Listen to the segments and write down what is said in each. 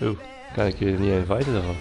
Oeh, kan ik jullie niet inviten dan?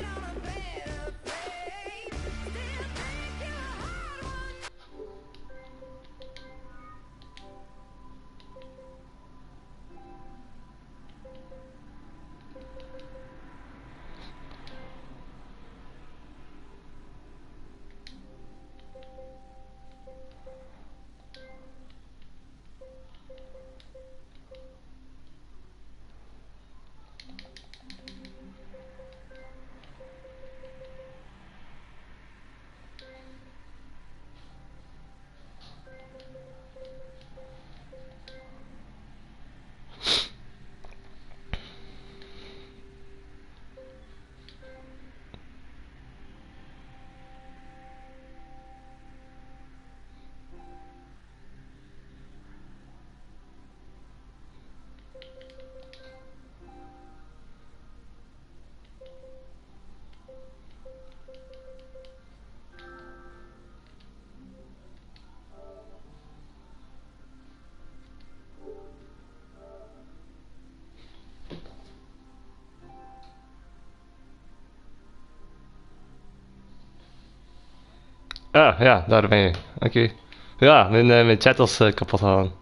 Ah, ja, daar ben je. Oké. Ja, mijn chat was kapot gegaan.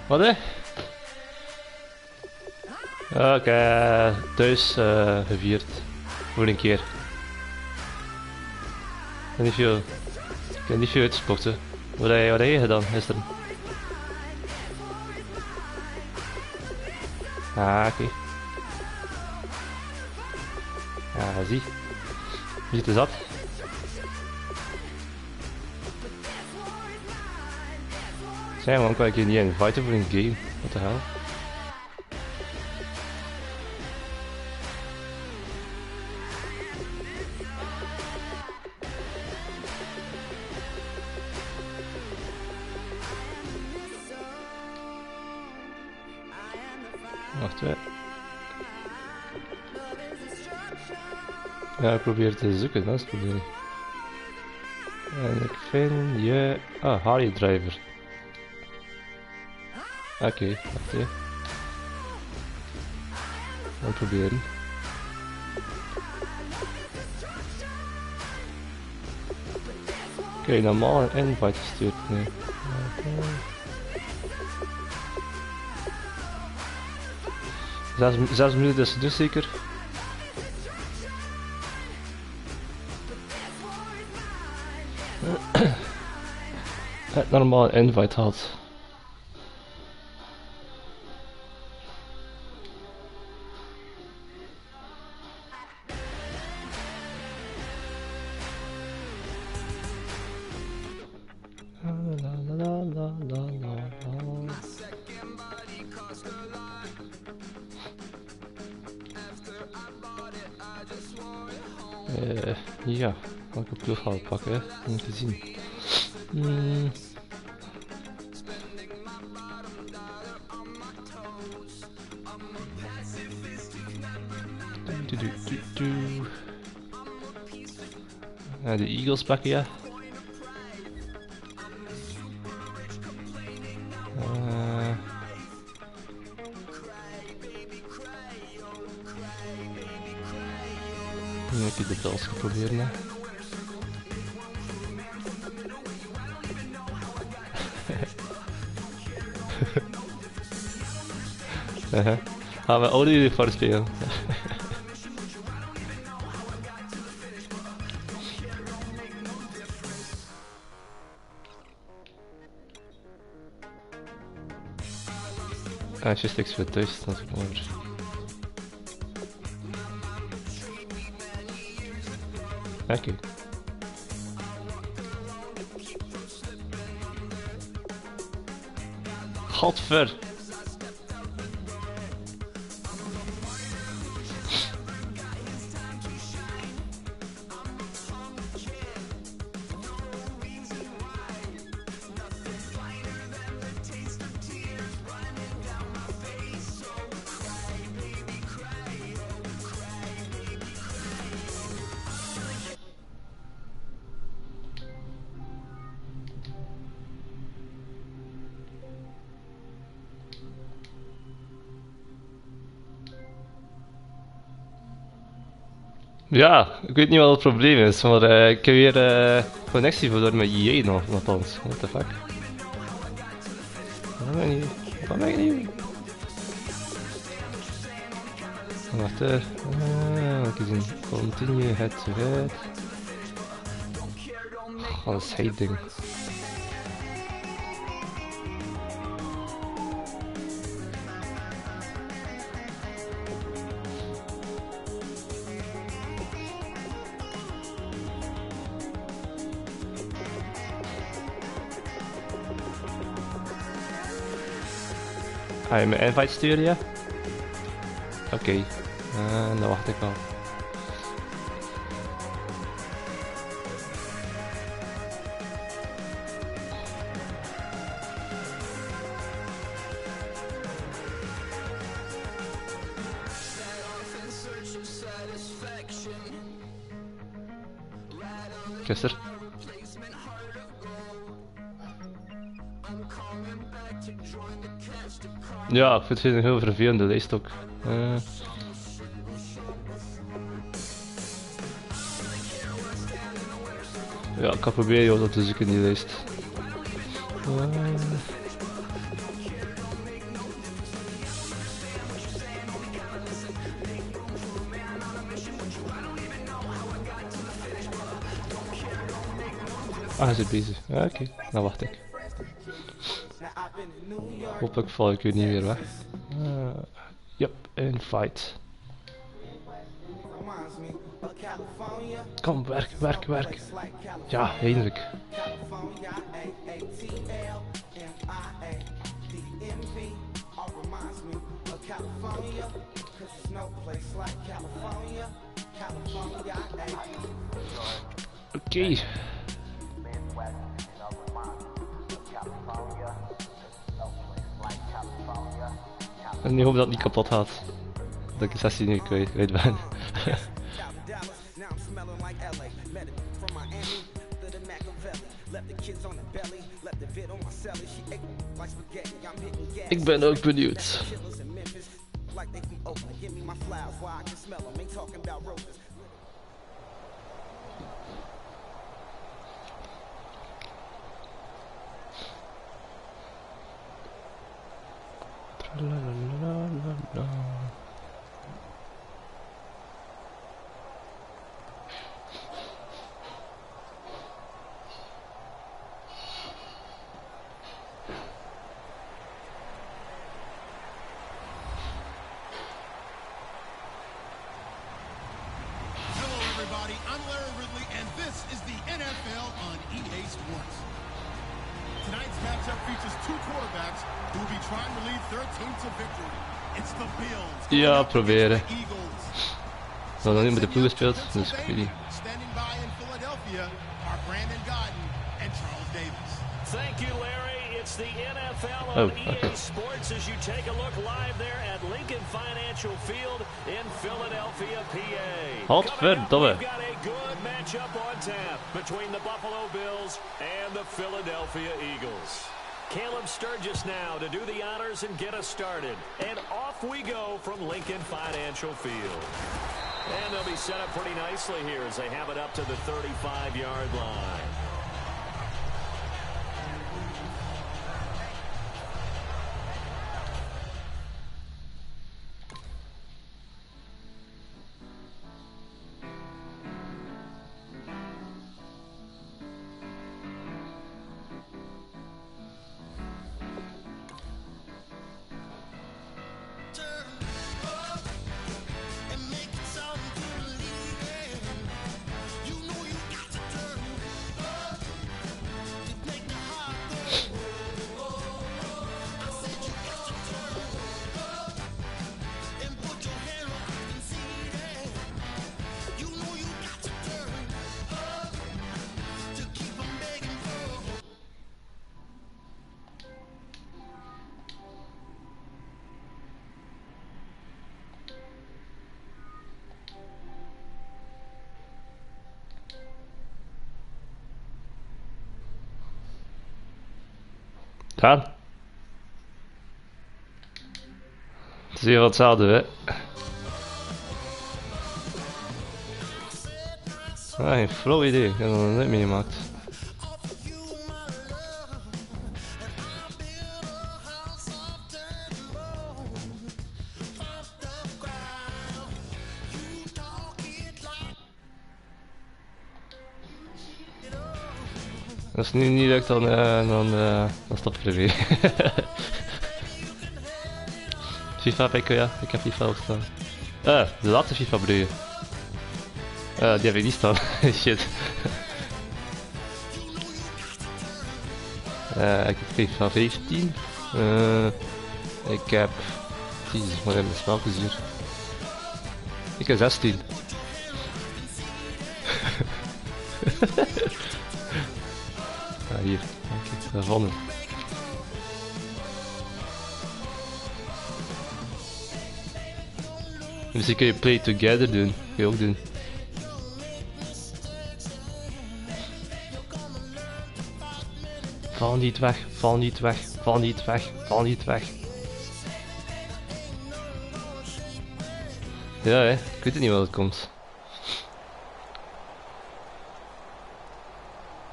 Wat hè? Ja, ik heb thuis gevierd. Voor een keer. Ik heb niet veel uitgesproken. Wat heb je gedaan gisteren? Ah, oké. Ja, zie. Je zit er zat. Zeg, waarom kan ik je niet inviten voor een game? Wat de hel? Wacht hè. Ja, ik probeer te zoeken, dat is het probleem. En ik vind je... Ah, Harley Driver. Oké, wacht hè. Gaan proberen. Oké, normaal een invite gestuurd. Nee. Zes minuten is het dus zeker. Het normaal een invite had. Ja, welke ploeg gaan we pakken? Hè? Om te zien. De Eagles pakken, ja. Nu heb je de Bills geprobeerd, hè. Gaan we oude uniform spelen? Ah, just niks voor thuis, dat is ook over. Oké. Godver! Ja, ik weet niet wat het probleem is, maar ik heb weer connectie verloren met EA nog, althans. What the fuck? Wat ben ik niet? Wat ben ik niet? Wacht even zien. Continue head to head. Oh, dat is het ding. Ga je mijn invite sturen, ja? Oké, dan wacht ik al. Gisteren. Ja, ik vind het een heel vervelende lijst ook. Ja, ik ga proberen jou dat te zoeken in die lijst. Ah, hij zit bezig. Ja, oké, dan wacht ik. Hopelijk val ik u niet weer weg. Yep, invite. Kom, werk, werk, werk. Ja, eindelijk. Oké. En ik hoop dat het niet kapot gaat. Dat ik de sessie niet kwijt ben. Ik ben ook benieuwd. I'm Larry Ridley, and this is the NFL on EA Sports. Tonight's matchup features two quarterbacks who will be trying to lead their team to victory. It's the Bills. Ja, proberen. We hadden nog niet met de ploeg gespeeld, dus ik weet niet. Standing by in Philadelphia are Brandon Gaudin and Charles Davis. Thank you, Larry. It's the NFL on EA Sports as you take a look live there at Lincoln Financial Field in Philadelphia, PA. Godverdomme. We've got a good matchup on tap between the Buffalo Bills and the Philadelphia Eagles. Caleb Sturgis now to do the honors and get us started. And off we go from Lincoln Financial Field. And they'll be set up pretty nicely here as they have it up to the 35-yard line. Daan. Het is weer wat hetzelfde, hè. Ah, geen flauw idee, ik heb dat nog nooit meegemaakt. Als het nu niet lukt, dan stop ik er weer. FIFA heb ik, ja, ik heb FIFA ook staan. De laatste FIFA bedoel je? Die heb ik niet staan. Shit. Ik heb FIFA 15. Ik heb... Jezus, wat heb ik spelletjes hier? Ik heb 16. Hier, kijk, daarvan. Misschien kun je play together doen, kun je ook doen. Val niet weg, val niet weg, val niet weg, val niet weg. Ja hè, ik weet het niet wat het komt.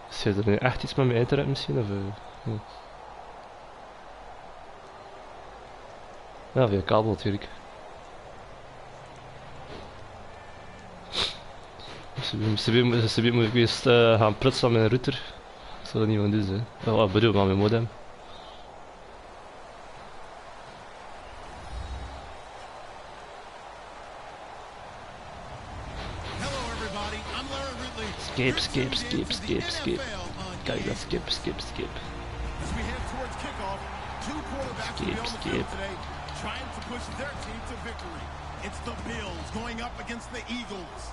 Zit er nu echt iets met mijn internet misschien of... Ja, via kabel natuurlijk. Misschien moet ik eerst gaan prutsen aan mijn router. Ik zal dat niet van doen, hè. Oh, bedoel, aan mijn modem. Skip, skip, skip, skip, skip. Kijk, dat skip, skip, skip. Skip, skip. Trying to push their team to victory. It's the Bills going up against the Eagles.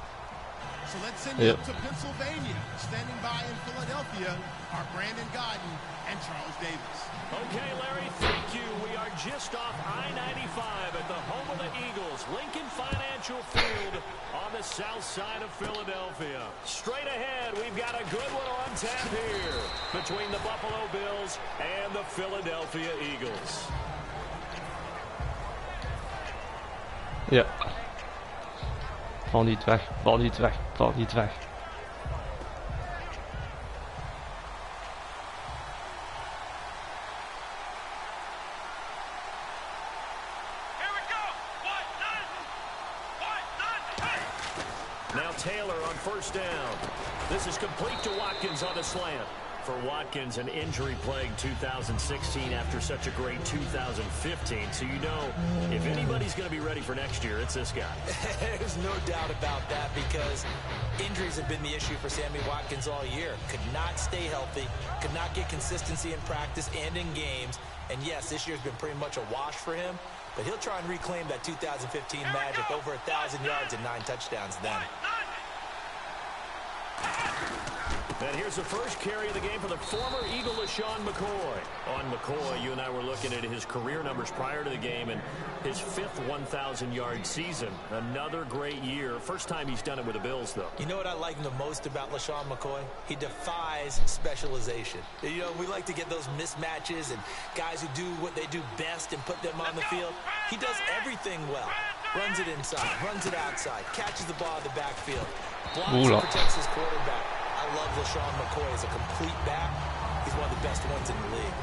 So let's send you up to Pennsylvania. Standing by in Philadelphia are Brandon Godden and Charles Davis. Okay, Larry, thank you. We are just off I-95 at the home of the Eagles, Lincoln Financial Field on the south side of Philadelphia. Straight ahead, we've got a good one on tap here between the Buffalo Bills and the Philadelphia Eagles. Ja. Val niet weg, val niet weg, val niet weg. Now Taylor on first down. This is complete to Watkins on the slant. For Watkins, an injury-plagued 2016 after such a great 2015. So you know, if anybody's going to be ready for next year, it's this guy. There's no doubt about that because injuries have been the issue for Sammy Watkins all year. Could not stay healthy, could not get consistency in practice and in games. And yes, this year's been pretty much a wash for him, but he'll try and reclaim that 2015 magic, over 1,000 yards and 9 touchdowns then. And here's the first carry of the game for the former Eagle, LaShawn McCoy. On McCoy, you and I were looking at his career numbers prior to the game and his 5th 1,000-yard season. Another great year. First time he's done it with the Bills, though. You know what I like the most about LaShawn McCoy? He defies specialization. You know, we like to get those mismatches and guys who do what they do best and put them on the field. He does everything well. Runs it inside, runs it outside, catches the ball in the backfield, blocks and protects his quarterback. I love LaShawn McCoy as a complete back. He's one of the best ones in the league.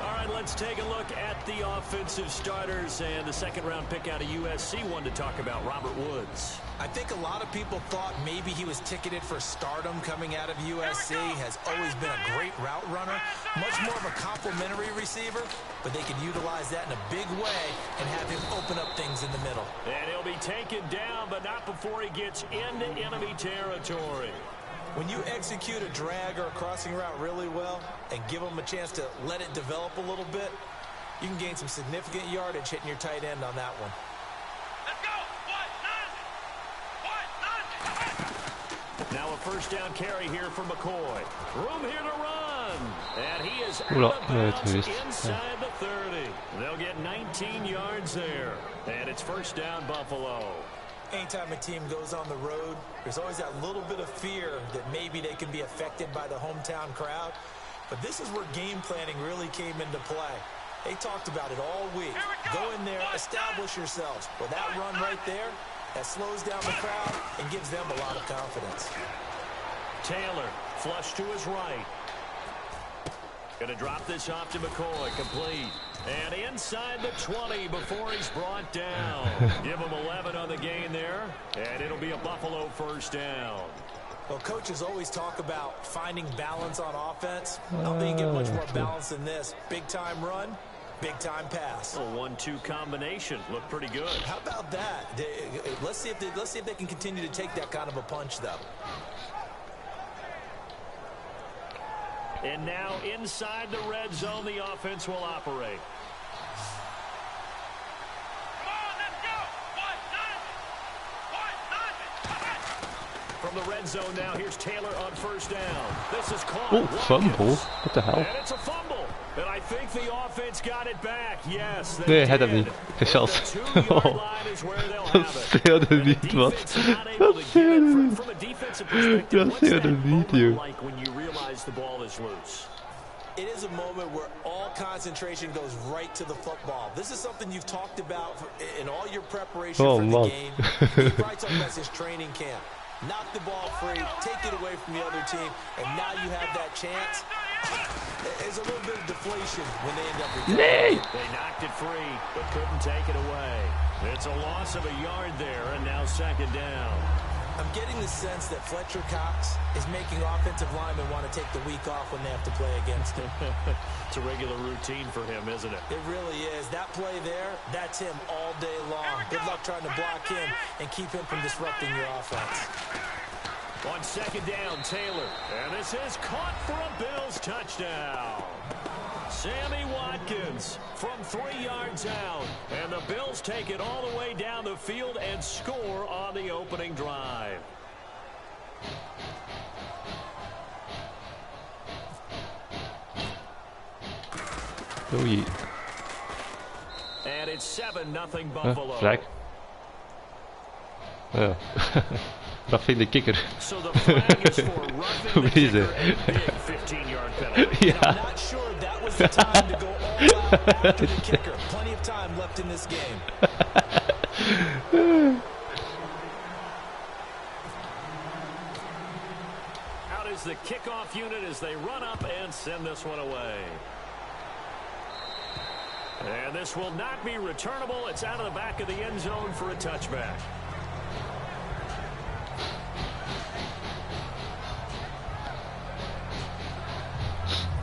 All right, let's take a look at the offensive starters and the second-round pick out of USC. One to talk about, Robert Woods. I think a lot of people thought maybe he was ticketed for stardom coming out of USC. Has always been a great route runner, much more of a complimentary receiver, but they can utilize that in a big way and have him open up things in the middle. And he'll be taken down, but not before he gets into enemy territory. When you execute a drag or a crossing route really well and give them a chance to let it develop a little bit, you can gain some significant yardage hitting your tight end on that one. Let's go! Now a first down carry here for McCoy. Room here to run. And he is out of bounds inside the 30. They'll get 19 yards there. And it's first down, Buffalo. Anytime a team goes on the road, there's always that little bit of fear that maybe they can be affected by the hometown crowd. But this is where game planning really came into play. They talked about it all week. Go in there, establish yourselves. Well, that run right there, That slows down the crowd and gives them a lot of confidence. Taylor, flush to his right. Going to drop this off to McCoy, complete. And inside the 20 before he's brought down. Give him 11 on the gain there, and it'll be a Buffalo first down. Well, coaches always talk about finding balance on offense. I don't think you get much more balance than this. Big-time run, big-time pass. A 1-2 combination. Looked pretty good. How about that? Let's see if they can continue to take that kind of a punch, though. And now inside the red zone, the offense will operate. From the red zone now, here's Taylor on first down. This is caught. Oh, fumble. What the hell? And it's a fumble. And I think the offense got it back. Yes, Nee, hij had hem niet. Geschat. Dat scheelde niet, wat. Dat scheelde niet. Dat scheelde niet, joh. It is a moment where all concentration goes right to the football. This is something you've talked about in all your preparation for the game. You probably talked about this training camp. Knock the ball free, take it away from the other team, and now you have that chance. There's a little bit of deflation when they end up recovering. They knocked it free, but couldn't take it away. It's a loss of a yard there, and now second down. I'm getting the sense that Fletcher Cox is making offensive linemen want to take the week off when they have to play against him. It's a regular routine for him, isn't it? It really is. That play there, that's him all day long. Good luck trying to block him and keep him from disrupting your offense. On second down, Taylor. And this is caught for a Bills touchdown. Sammy Watkins from 3 yards out. And the Bills take it all the way down the field and score on the opening drive. Oei. And it's 7-0 Buffalo. Flag. Ja. Roughing the kicker. So the flag is for roughing the kicker, a big 15-yard penalty. Yeah. I'm not sure that was the time to go all out after the kicker. Plenty of time left in this game. Out is the kickoff unit as they run up and send this one away. And this will not be returnable. It's out of the back of the end zone for a touchback.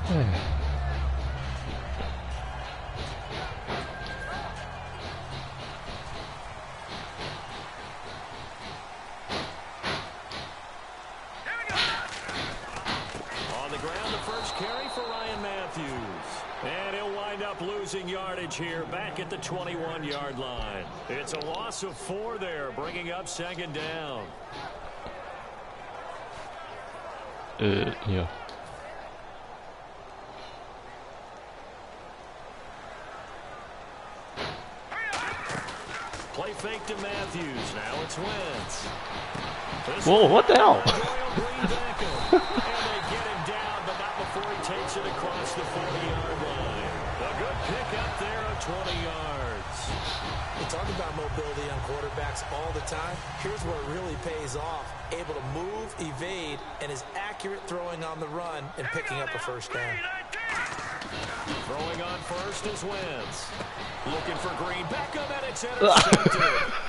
On the ground, the first carry for Ryan Matthews. And he'll wind up losing yardage here back at the 21-yard line. It's a loss of 4 there, bringing up second down. Yeah. Play fake to Matthews. Now it's Wentz. Whoa, what the hell? And they get him down, but not before he takes it across the 40-yard line. A good pick up there of 20 yards. We talk about mobility on quarterbacks all the time. Here's where it really pays off. Able to move, evade, and is accurate throwing on the run and picking up a first down. Throwing on first is Wentz. Looking for Green. Back up, and it's intercepted.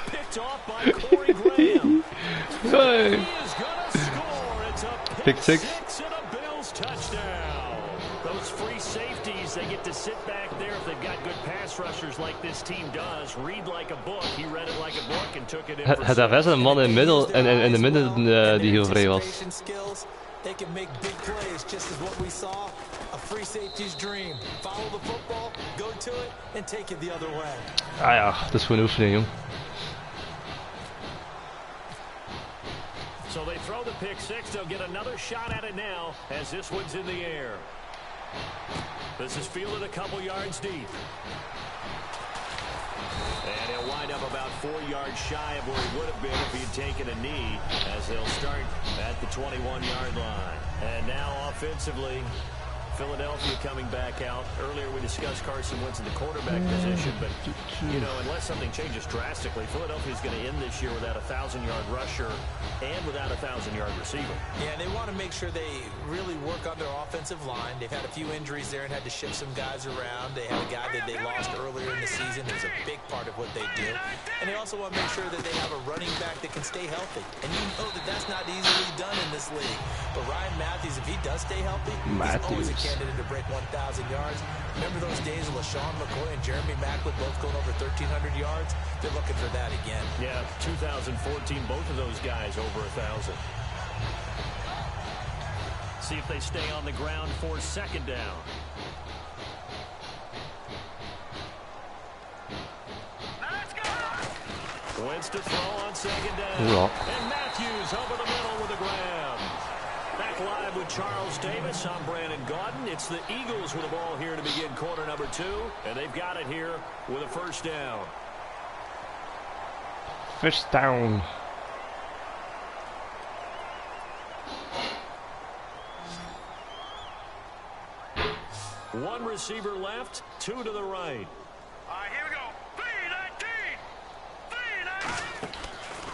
Picked off by Corey Graham. Hey. He is going to score. It's a Pick six and a Bills touchdown. Those free safeties, they get to sit back there if they've got good pass rushers like this team does. Read like a book. He read it like a book and took it in for Het was een man in de midden die heel vrij was. They can make big plays, just as what we saw. A free safety's dream. Follow the football, go to it, and take it the other way. Ah ja, dat is gewoon oefening, jong. So they throw the pick six. They'll get another shot at it now as this one's in the air. This is fielded a couple yards deep. And he'll wind up about 4 yards shy of where he would have been if he'd taken a knee, as they'll start at the 21-yard line. And now offensively, Philadelphia coming back out. Earlier we discussed Carson Wentz in the quarterback position, but, you know, unless something changes drastically, Philadelphia's going to end this year without a 1,000-yard rusher and without a 1,000-yard receiver. Yeah, and they want to make sure they really work on their offensive line. They've had a few injuries there and had to shift some guys around. They had a guy that they lost earlier in the season who's a big part of what they do. And they also want to make sure that they have a running back that can stay healthy. And you know that that's not easily done in this league. But Ryan Matthews, if he does stay healthy, he's always a candidate to break 1,000 yards. Remember those days of LaShawn McCoy and Jeremy Maclin both going over 1,300 yards? They're looking for that again. Yeah, 2014, both of those guys over 1,000. See if they stay on the ground for second down. Wentz to throw on second down. And Matthews over the middle with a grab. Back live with Charles Davis. I'm Brandon Gaudin. It's the Eagles with the ball here to begin quarter number 2. And they've got it here with a first down. First down. One receiver left, 2 to the right. Here we go. 3-19.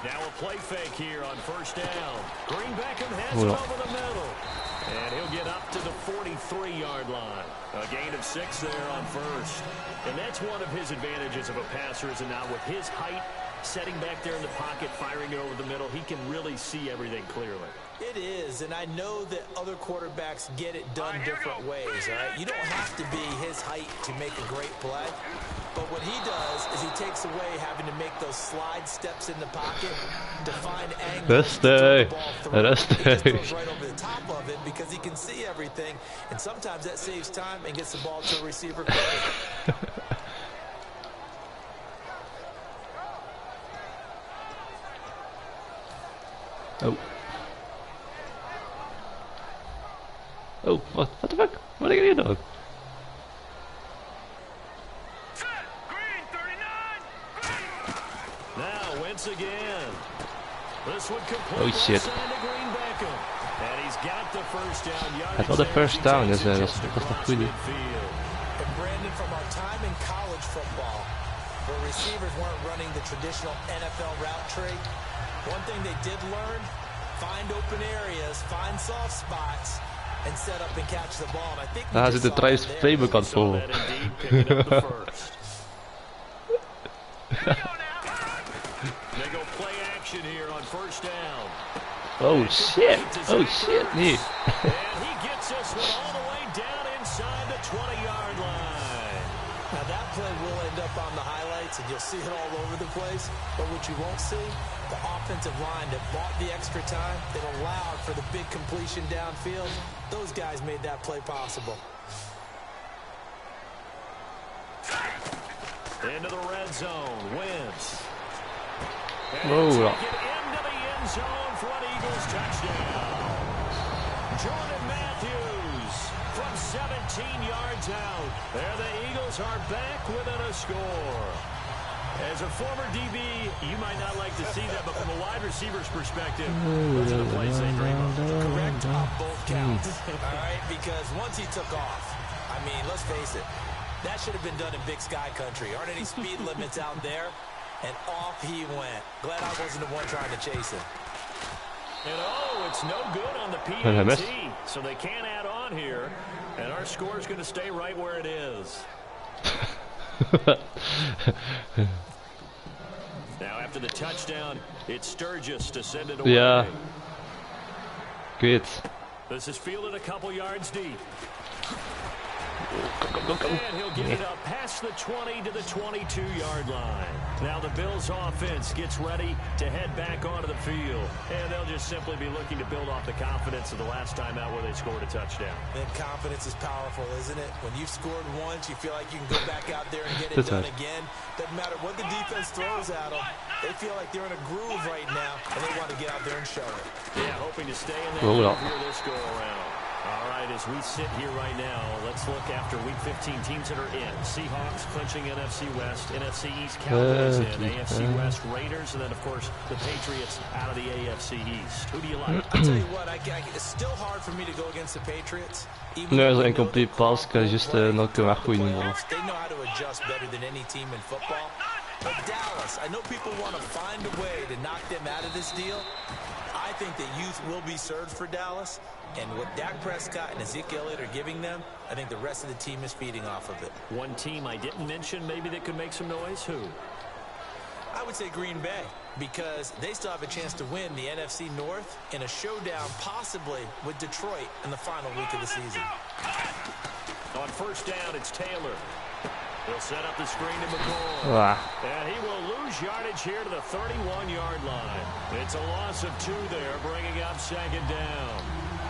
Now a play fake here on first down. Green Beckham has it over the middle. And he'll get up to the 43-yard line. A gain of 6 there on first. And that's one of his advantages of a passer, is now with his height, setting back there in the pocket, firing it over the middle, he can really see everything clearly. It is, and I know that other quarterbacks get it done different ways, all right? You don't have to be his height to make a great play. But what he does is he takes away having to make those slide steps in the pocket to find angles. He just goes right over the top of it because he can see everything, and sometimes that saves time and gets the ball to a receiver quickly. Oh. Oh, what the fuck? What are you doing? Now Wentz again. This would complete. Oh shit. And he's got the first down. I thought the first down is that's the goeie. And Brandon, from our time in college football, where receivers weren't running the traditional NFL route tree, one thing they did learn: find open areas, find soft spots, and set up and catch the ball. And I think Daar zit de Trace playbook aan vol. They go play action here on first down. Oh shit! Oh shit! Nee. And he gets this one all the way down inside the 20-yard line. Now that play will end up on the highlights, and you'll see it all over the place. But what you won't see, the offensive line that bought the extra time, that allowed for the big completion downfield. Those guys made that play possible. Into the red zone, Wentz. Whoa. Take it into the end zone for an Eagles touchdown. Jordan Matthews from 17 yards out. There the Eagles are back within a score. As a former DB, you might not like to see that, but from a wide receiver's perspective, those are the plays they dream of. Correct on both counts. All right, because once he took off, I mean, let's face it, that should have been done in Big Sky Country. Aren't any speed limits out there? And off he went. Glad I wasn't the one trying to chase him. And oh, it's no good on the PAT, so they can't add on here. And our score is going to stay right where it is. Now after the touchdown, it's Sturgis to send it away. Yeah. Good. This is fielded a couple yards deep. Go. And he'll get it up past the 20 to the 22-yard line. Now the Bills offense gets ready to head back onto the field. And they'll just simply be looking to build off the confidence of the last time out where they scored a touchdown. And confidence is powerful, isn't it? When you've scored once, you feel like you can go back out there and get it done again. Doesn't matter what the defense throws at them. They feel like they're in a groove right now, and they want to get out there and show it. Yeah, hoping to stay in that groove here this go around. All right, as we sit here right now, let's look after Week 15 teams that are in. Seahawks clinching NFC West, NFC East Cowboys in, AFC West Raiders, and then, of course, the Patriots out of the AFC East. Who do you like? I'll tell you what, it's still hard for me to go against the Patriots. Nee, zo'n incomplete pass kan je juist nog kunnen weggooien. They know how to adjust better than any team in football. But Dallas, I know people want to find a way to knock them out of this deal. I think that youth will be served for Dallas, and what Dak Prescott and Ezekiel Elliott are giving them, I think the rest of the team is feeding off of it. One team I didn't mention maybe that could make some noise, who? I would say Green Bay, because they still have a chance to win the NFC North in a showdown possibly with Detroit in the final week of the season. On first down, it's Taylor. He'll set up the screen to McCoy. And he will lose yardage here to the 31-yard line. It's a loss of 2 there, bringing up second down.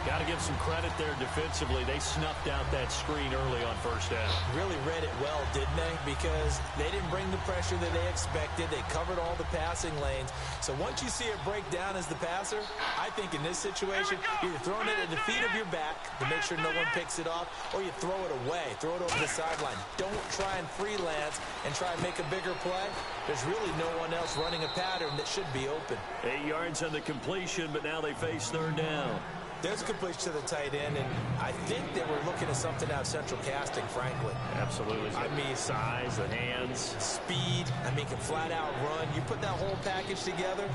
Got to give some credit there defensively. They snuffed out that screen early on first down. Really read it well, didn't they? Because they didn't bring the pressure that they expected. They covered all the passing lanes. So once you see it break down as the passer, I think in this situation, you're throwing it at the feet of your back to make sure no one picks it off, or you throw it away, throw it over the sideline. Don't try and freelance and try and make a bigger play. There's really no one else running a pattern that should be open. 8 yards on the completion, but now they face third down. There's a completion to the tight end, and I think they were looking at something out of central casting, frankly. Absolutely. I mean, size, the hands. Speed. I mean, can flat out run. You put that whole package together,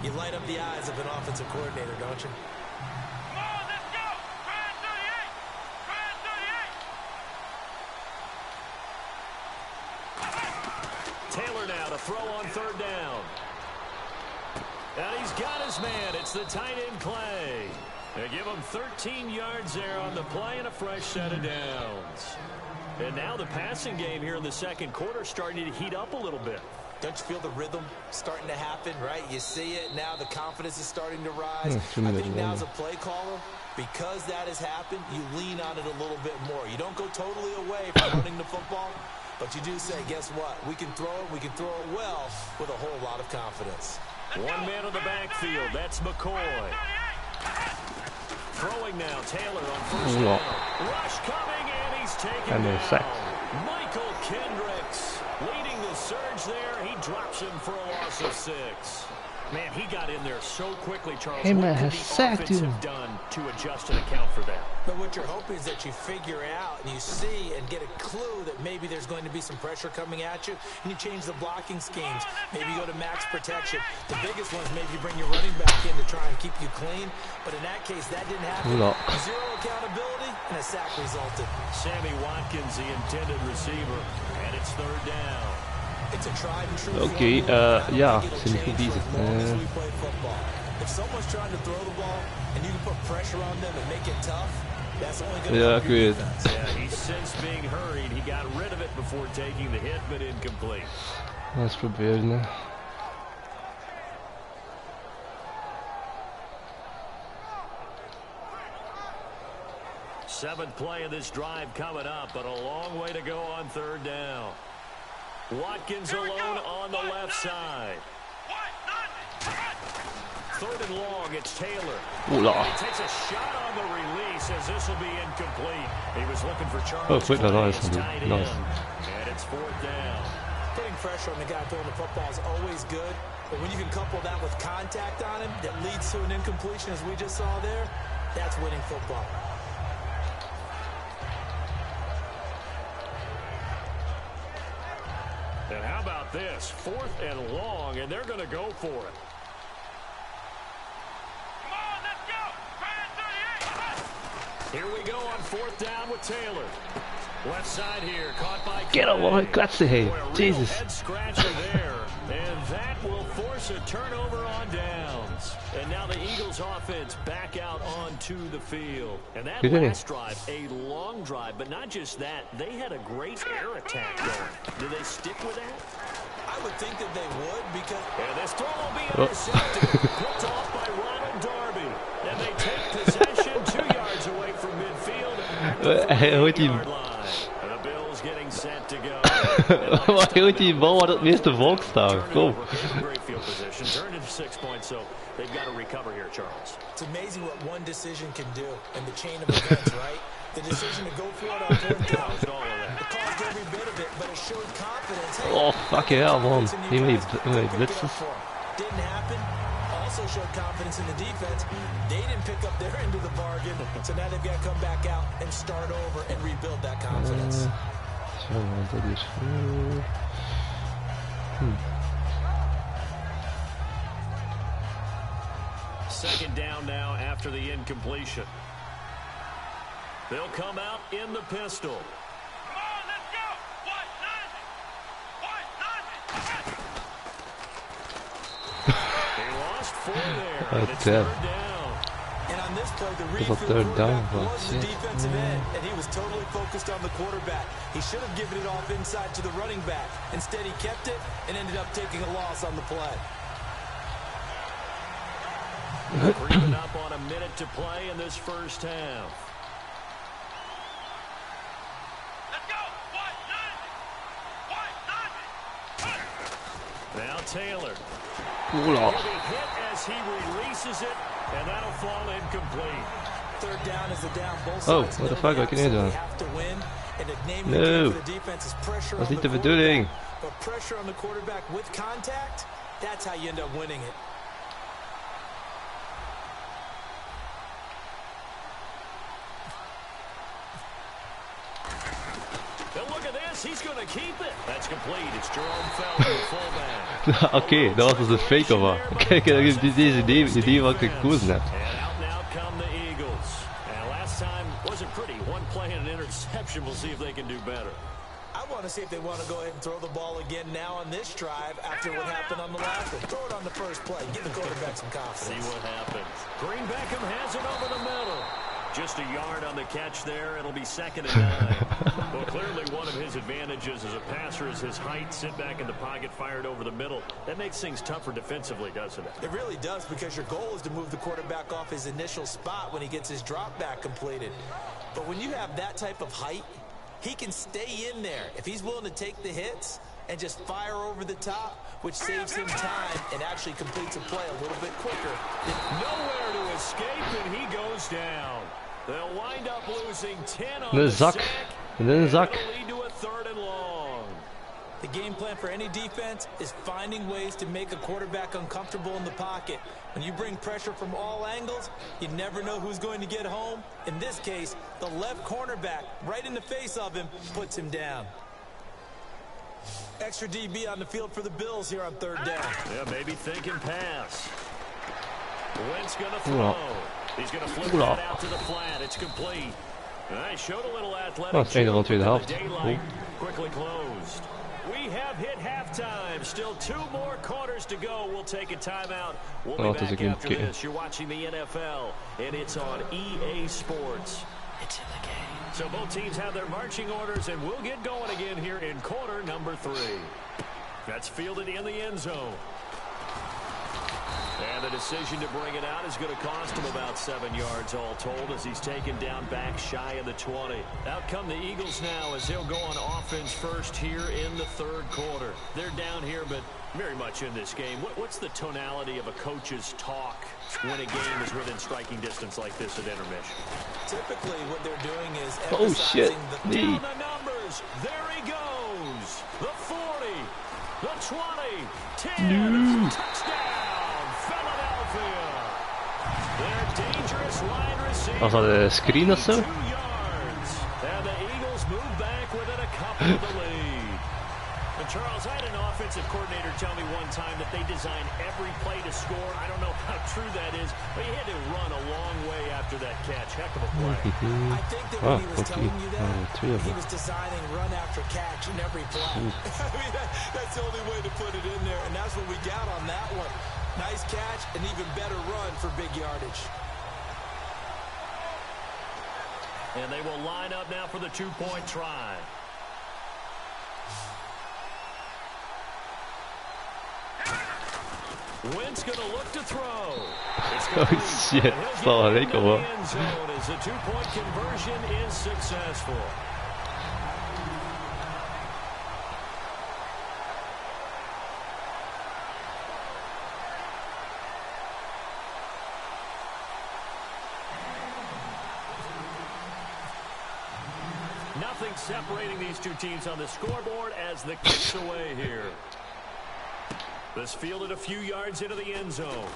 you light up the eyes of an offensive coordinator, don't you? Come on, let's go! Try 38! Try 38! Taylor now to throw on third down. And he's got his man. It's the tight end Clay. They give him 13 yards there on the play and a fresh set of downs. And now the passing game here in the second quarter starting to heat up a little bit. Don't you feel the rhythm starting to happen, right? You see it. Now the confidence is starting to rise. I think now as a play caller, because that has happened, you lean on it a little bit more. You don't go totally away from running the football, but you do say, guess what? We can throw it. We can throw it well with a whole lot of confidence. One man on the backfield. That's McCoy. Throwing now, Taylor on first down. Rush coming, and he's taken down. Michael Kendricks leading the surge there. He drops him for a loss of 6. Man, he got in there so quickly, Charles. What could the offense have done to adjust and account for that? But what you're hoping is that you figure out and you see and get a clue that maybe there's going to be some pressure coming at you, and you change the blocking schemes. Maybe you go to max protection. The biggest ones, maybe you bring your running back in to try and keep you clean. But in that case, that didn't happen. Zero accountability, and a sack resulted. Sammy Watkins, the intended receiver, and it's third down. It's a tried and true. Okay, ja, ziemlich goed bezig. If someone's trying to throw the ball and you can put pressure on them and make it tough, that's only going to help your defense. Yeah, he's since being hurried. He got rid of it before taking the hit, but incomplete. Let's proberen, hè. Seventh play of this drive coming up, but a long way to go on third down. Watkins alone on the left side. Third and long, it's Taylor. He takes a shot on the release as this will be incomplete. He was looking for Charles. Nice. And it's fourth down. Putting pressure on the guy throwing the football is always good, but when you can couple that with contact on him that leads to an incompletion, as we just saw there, that's winning football. And how about this? Fourth and long, and they're going to go for it. Come on, let's go! Here we go on fourth down with Taylor. Left side here, caught by Get up, what kratsen heen. Jesus. Head scratcher there, and that will force a turnover on downs. And now the Eagles offense back out onto the field. And that last drive, a long drive, but not just that, they had a great air attack going. Do they stick with that? I would think that they would, because... And this throw will be intercepted. Picked off by Ronald Darby. And they take possession 2 yards away from midfield. The Bills getting set to go. Maar je moet die bal waar het meeste volk staat. Kom. Great field position. Turned 6 points, so they've got to recover here, Charles. It's amazing what one decision can do in the chain of events, right? The decision to go for it on fourth down. It caused every bit of it, but it showed confidence. Hey, oh, fucking hell, man. He made blitzes. Didn't happen. Also showed confidence in the defense. They didn't pick up their end of the bargain, so now they've got to come back out and start over and rebuild that confidence. Second down now after the incompletion. They'll come out in the pistol. Come on, let's go. What? They lost 4 there. Oh, And it's third down. And on this play, the It's a refield third down, quarterback was the shit. defensive end, and he was totally focused on the quarterback. He should have given it off inside to the running back. Instead, he kept it and ended up taking a loss on the play. Creeping up on a minute to play in this first half. Let's go. What? Now Taylor. Oula. He'll be hit as he releases it, and that'll fall incomplete. Third down is the down. Both Oh, sides what the know fuck? they Wat kan je doen? absolutely have to win. And the name of the No. game for the defense is pressure Dat is on niet the de bedoeling. quarterback. But pressure on the quarterback with contact, that's how you end up winning it. And look at this, he's going to keep it. That's complete. It's Jerome Feld, the fullback. Oké, dat was dus een fake of wat. Kijk, deze idee wat ik gekozen heb. And out now come the Eagles. And last time wasn't pretty. One play and an interception. We'll see if they can do better. I want to see if they want to go ahead and throw the ball again now on this drive after what happened on the last one. Throw it on the first play. Give the quarterback some confidence. See what happens. Green Beckham has it over the middle. Just a yard on the catch there. It'll be 2nd and 9. Well, clearly one of his advantages as a passer is his height. Sit back in the pocket, fired over the middle. That makes things tougher defensively, doesn't it? It really does, because your goal is to move the quarterback off his initial spot when he gets his drop back completed. But when you have that type of height, he can stay in there if he's willing to take the hits and just fire over the top, which saves him time and actually completes a play a little bit quicker. Nowhere to escape, and he goes down. They'll wind up losing 10 on De the zak. sack. En in een zak. It'll lead to a 3rd and long. The game plan for any defense is finding ways to make a quarterback uncomfortable in the pocket. When you bring pressure from all angles, you never know who's going to get home. In this case, the left cornerback, right in the face of him, puts him down. Extra DB on the field for the Bills here on 3rd down. Yeah, maybe thinking pass. Wentz going to throw. He's going to flip that out to the flat. It's complete. He showed a little athletic. Oh, het is einde van de tweede helft. Daylight quickly closed. We have hit halftime. Still 2 more quarters to go. We'll take a timeout. We'll be back after this. You're watching the NFL, and it's on EA Sports. It's in the game. So both teams have their marching orders, and we'll get going again here in quarter number 3. That's fielded in the end zone. And the decision to bring it out is going to cost him about 7 yards all told, as he's taken down back shy of the 20. Out come the Eagles now as they'll go on offense first here in the 3rd quarter. They're down here, but very much in this game. What's the tonality of a coach's talk when a game is within striking distance like this at intermission? Typically, what they're doing is Oh shit. Down the numbers. There he goes. The 40, the 20, 10, touchdown. Was dat een screen of zo? 2 yards. And the Eagles move back within a couple of the lead. And Charles, I had an offensive coordinator tell me one time that they design every play to score. I don't know how true that is, but he had to run a long way after that catch. Heck of a play. I think that when he was telling you that, he was designing run after catch in every play. I mean, that's the only way to put it in there, and that's what we got on that one. Nice catch, an even better run for big yardage. And they will line up now for the 2-point try. Wentz going to look to throw. Oh shit, zal wel lekker hoor. As the 2-point conversion is successful. Nothing separating these two teams on the scoreboard as the kick's away here. This fielded a few yards into the end zone.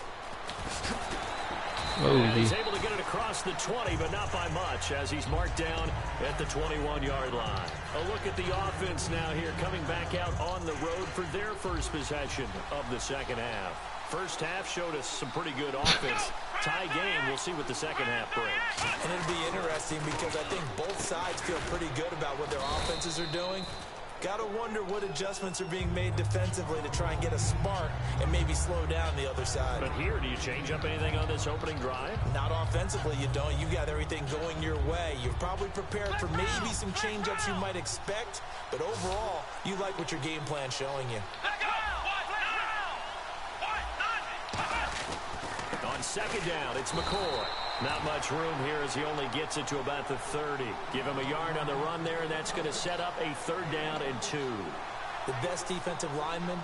He's able to get it across the 20, but not by much, as he's marked down at the 21-yard line. A look at the offense now here, coming back out on the road for their first possession of the second half. First half showed us some pretty good offense. Tie game, we'll see what the second half brings. And it'll be interesting because I think both sides feel pretty good about what their offenses are doing. Got to wonder what adjustments are being made defensively to try and get a spark and maybe slow down the other side. But here, do you change up anything on this opening drive? Not offensively, you don't. You got everything going your way. You're probably prepared for maybe some change-ups you might expect, but overall, you like what your game plan's showing you. On second down, it's McCoy. Not much room here as he only gets it to about the 30. Give him a yard on the run there, and that's going to set up a 3rd down and 2. The best defensive linemen,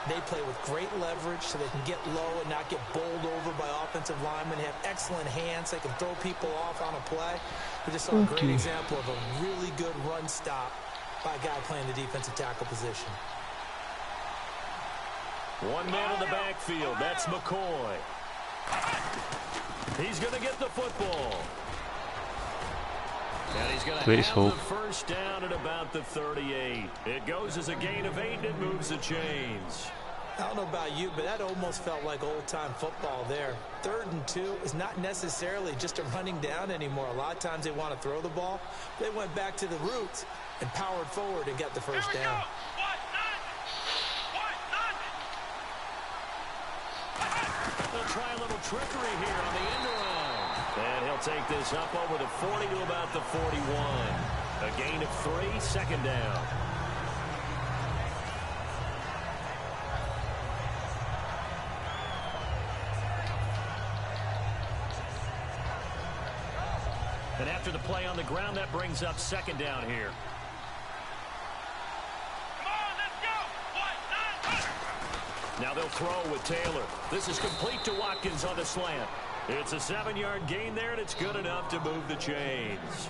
they play with great leverage so they can get low and not get bowled over by offensive linemen. They have excellent hands. They can throw people off on a play. We just saw a great example of a really good run stop by a guy playing the defensive tackle position. One man in the backfield. That's McCoy. He's going to get the football. And he's going to have the first down at about the 38. It goes as a gain of 8, and it moves the chains. I don't know about you, but that almost felt like old-time football there. 3rd and 2 is not necessarily just a running down anymore. A lot of times they want to throw the ball. They went back to the roots and powered forward and got the first down. They'll try a little trickery here on the end around. And he'll take this up over the 40 to about the 41. A gain of 3, 2nd down. And after the play on the ground, that brings up 2nd down here. Now they'll throw with Taylor. This is complete to Watkins on the slant. It's a 7-yard gain there, and it's good enough to move the chains.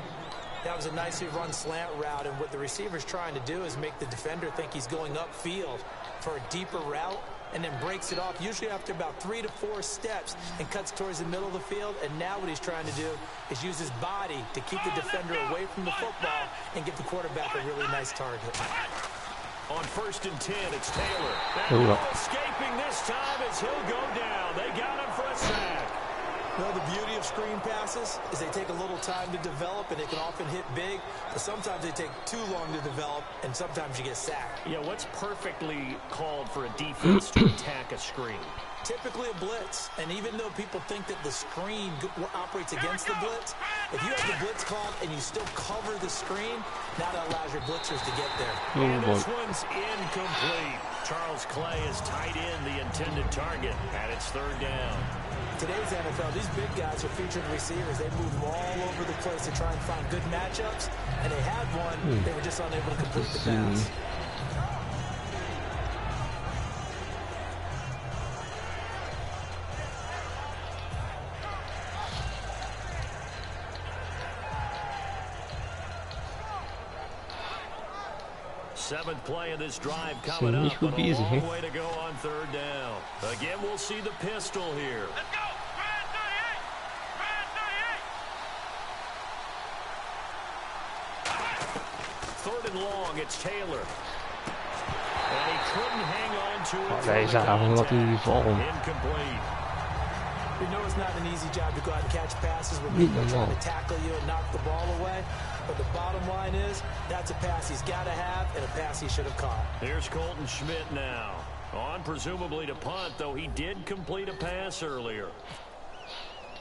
That was a nicely run slant route, and what the receiver's trying to do is make the defender think he's going upfield for a deeper route, and then breaks it off, usually after about 3 to 4 steps, and cuts towards the middle of the field. And now what he's trying to do is use his body to keep the defender away from the football and give the quarterback a really nice target. On 1st and 10, it's Taylor. And escaping this time as he'll go down. They got him for a sack. You know, the beauty of screen passes is they take a little time to develop, and they can often hit big, but sometimes they take too long to develop, and sometimes you get sacked. Yeah, what's perfectly called for a defense to attack a screen? Typically a blitz, and even though people think that the screen operates against the blitz, if you have the blitz called and you still cover the screen, now that allows your blitzers to get there. And this one's incomplete. Charles Clay has tied in the intended target, and it's 3rd down. Today's NFL, these big guys are featured receivers. They move all over the place to try and find good matchups, and they had one. They were just unable to complete the pass. Seventh play of this drive coming up, but a long way to go on 3rd down. Again, we'll see the pistol here. Let's go! 3rd and long, it's Taylor. And he couldn't hang on to it. Incomplete. We know it's not an easy job to go out and catch passes when people are trying to tackle you and knock the ball away. But the bottom line is, that's a pass he's got to have and a pass he should have caught. Here's Colton Schmidt now. On presumably to punt, though he did complete a pass earlier.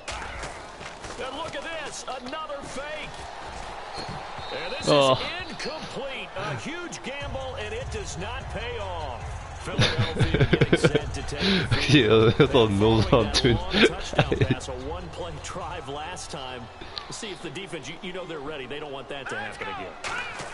And look at this, another fake. And this is incomplete. A huge gamble, and it does not pay off. Philadelphia getting set to take the field. Touchdown pass, a one-play drive last time. We'll see if the defense, you know they're ready. They don't want that to happen again.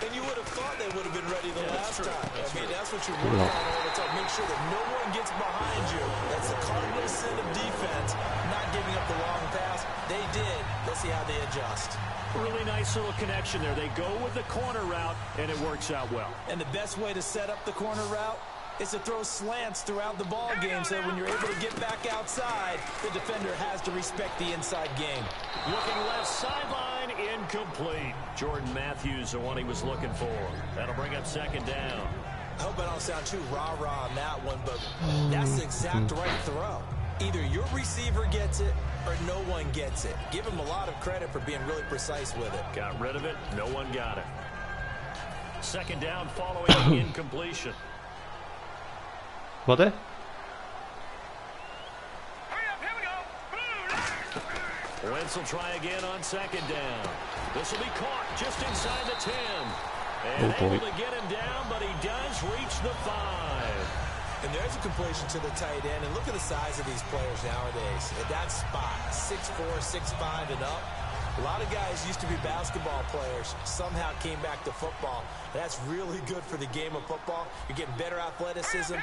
And you would have thought they would have been ready the last time. I mean, that's what you work on all the time. Make sure that no one gets behind you. That's the cardinal sin of defense, not not giving up the long pass. They did. Let's see how they adjust. Really nice little connection there. They go with the corner route, and it works out well. And the best way to set up the corner route is to throw slants throughout the ball game so that when you're able to get back outside, the defender has to respect the inside game. Looking left sideline, incomplete. Jordan Matthews, the one he was looking for. That'll bring up second down. I hope I don't sound too rah-rah on that one, but that's the exact right throw. Either your receiver gets it or no one gets it. Give him a lot of credit for being really precise with it. Got rid of it. No one got it. Second down following the incompletion. Wat hè? Wentz will try again on second down. This will be caught just inside the 10. And able to get him down, but he does reach the 5. And there's a completion to the tight end. And look at the size of these players nowadays. At that spot, 6'4", 6'5", and up. A lot of guys used to be basketball players, somehow came back to football. That's really good for the game of football. You're getting better athleticism,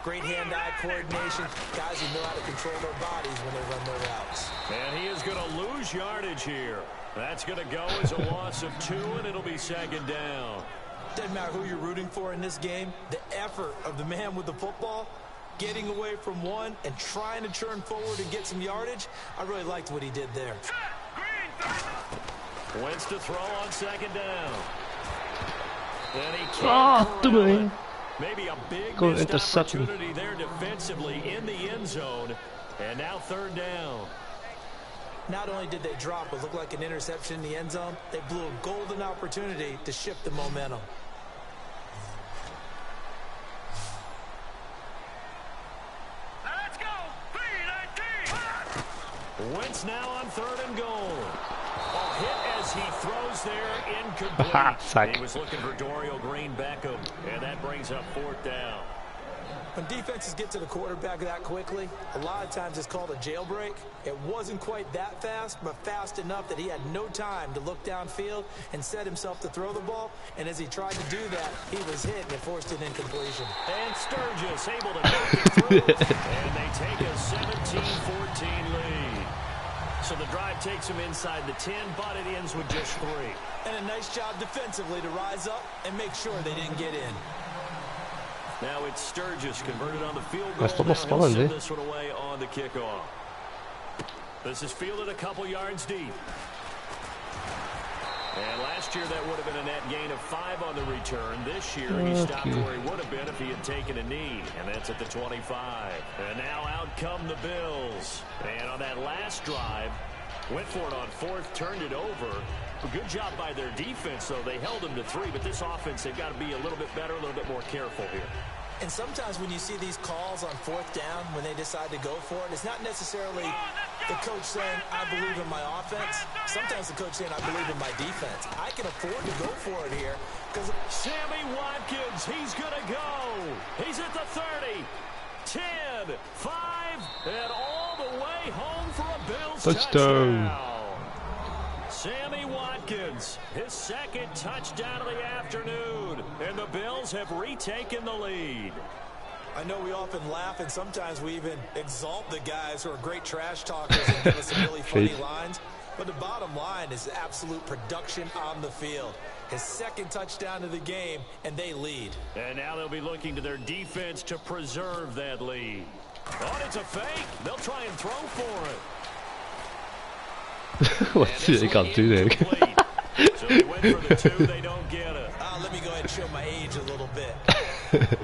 great hand-eye coordination, guys who know how to control their bodies when they run their routes. And he is going to lose yardage here. That's going to go as a loss of 2, and it'll be second down. Doesn't matter who you're rooting for in this game, the effort of the man with the football, getting away from one and trying to turn forward and get some yardage, I really liked what he did there. Wentz to throw on second down. And he can't maybe a big missed opportunity there defensively in the end zone. And now third down. Not only did they drop what looked like an interception in the end zone, they blew a golden opportunity to shift the momentum. Let's go. Wentz now on third and goal. A hit as he throws there, incomplete. He was looking for Dorial Green Beckham, and that brings up fourth down. When defenses get to the quarterback that quickly, a lot of times it's called a jailbreak. It wasn't quite that fast, but fast enough that he had no time to look downfield and set himself to throw the ball. And as he tried to do that, he was hit and it forced an incompletion. And Sturgis able to knock it through. And they take a 17-14 lead. So the drive takes him inside the 10, but it ends with just 3. And a nice job defensively to rise up and make sure they didn't get in. Now it's Sturgis converted on the field goal. That's almost spannend, send this one away on the kickoff. This is fielded a couple yards deep. And last year that would have been a net gain of 5 on the return. This year he stopped where he would have been if he had taken a knee. And that's at the 25. And now out come the Bills. And on that last drive, went for it on fourth, turned it over. A good job by their defense, though. They held them to 3, but this offense, they've got to be a little bit better, a little bit more careful here. And sometimes when you see these calls on fourth down, when they decide to go for it, it's not necessarily the coach saying, I believe in my offense. Sometimes the coach saying, I believe in my defense. I can afford to go for it here. Because Sammy Watkins, he's going to go. He's at the 30, 10, 5, and all the way home for a Bills touchdown. Sammy Watkins, his second touchdown of the afternoon, and the Bills have retaken the lead. I know we often laugh, and sometimes we even exalt the guys who are great trash talkers and give us some really funny lines, but the bottom line is absolute production on the field. His second touchdown of the game, and they lead. And now they'll be looking to their defense to preserve that lead. Oh, it's a fake. They'll try and throw for it. What's it? He can't do that. So they went for the 2, they don't get it. Let me go ahead and show my age a little bit.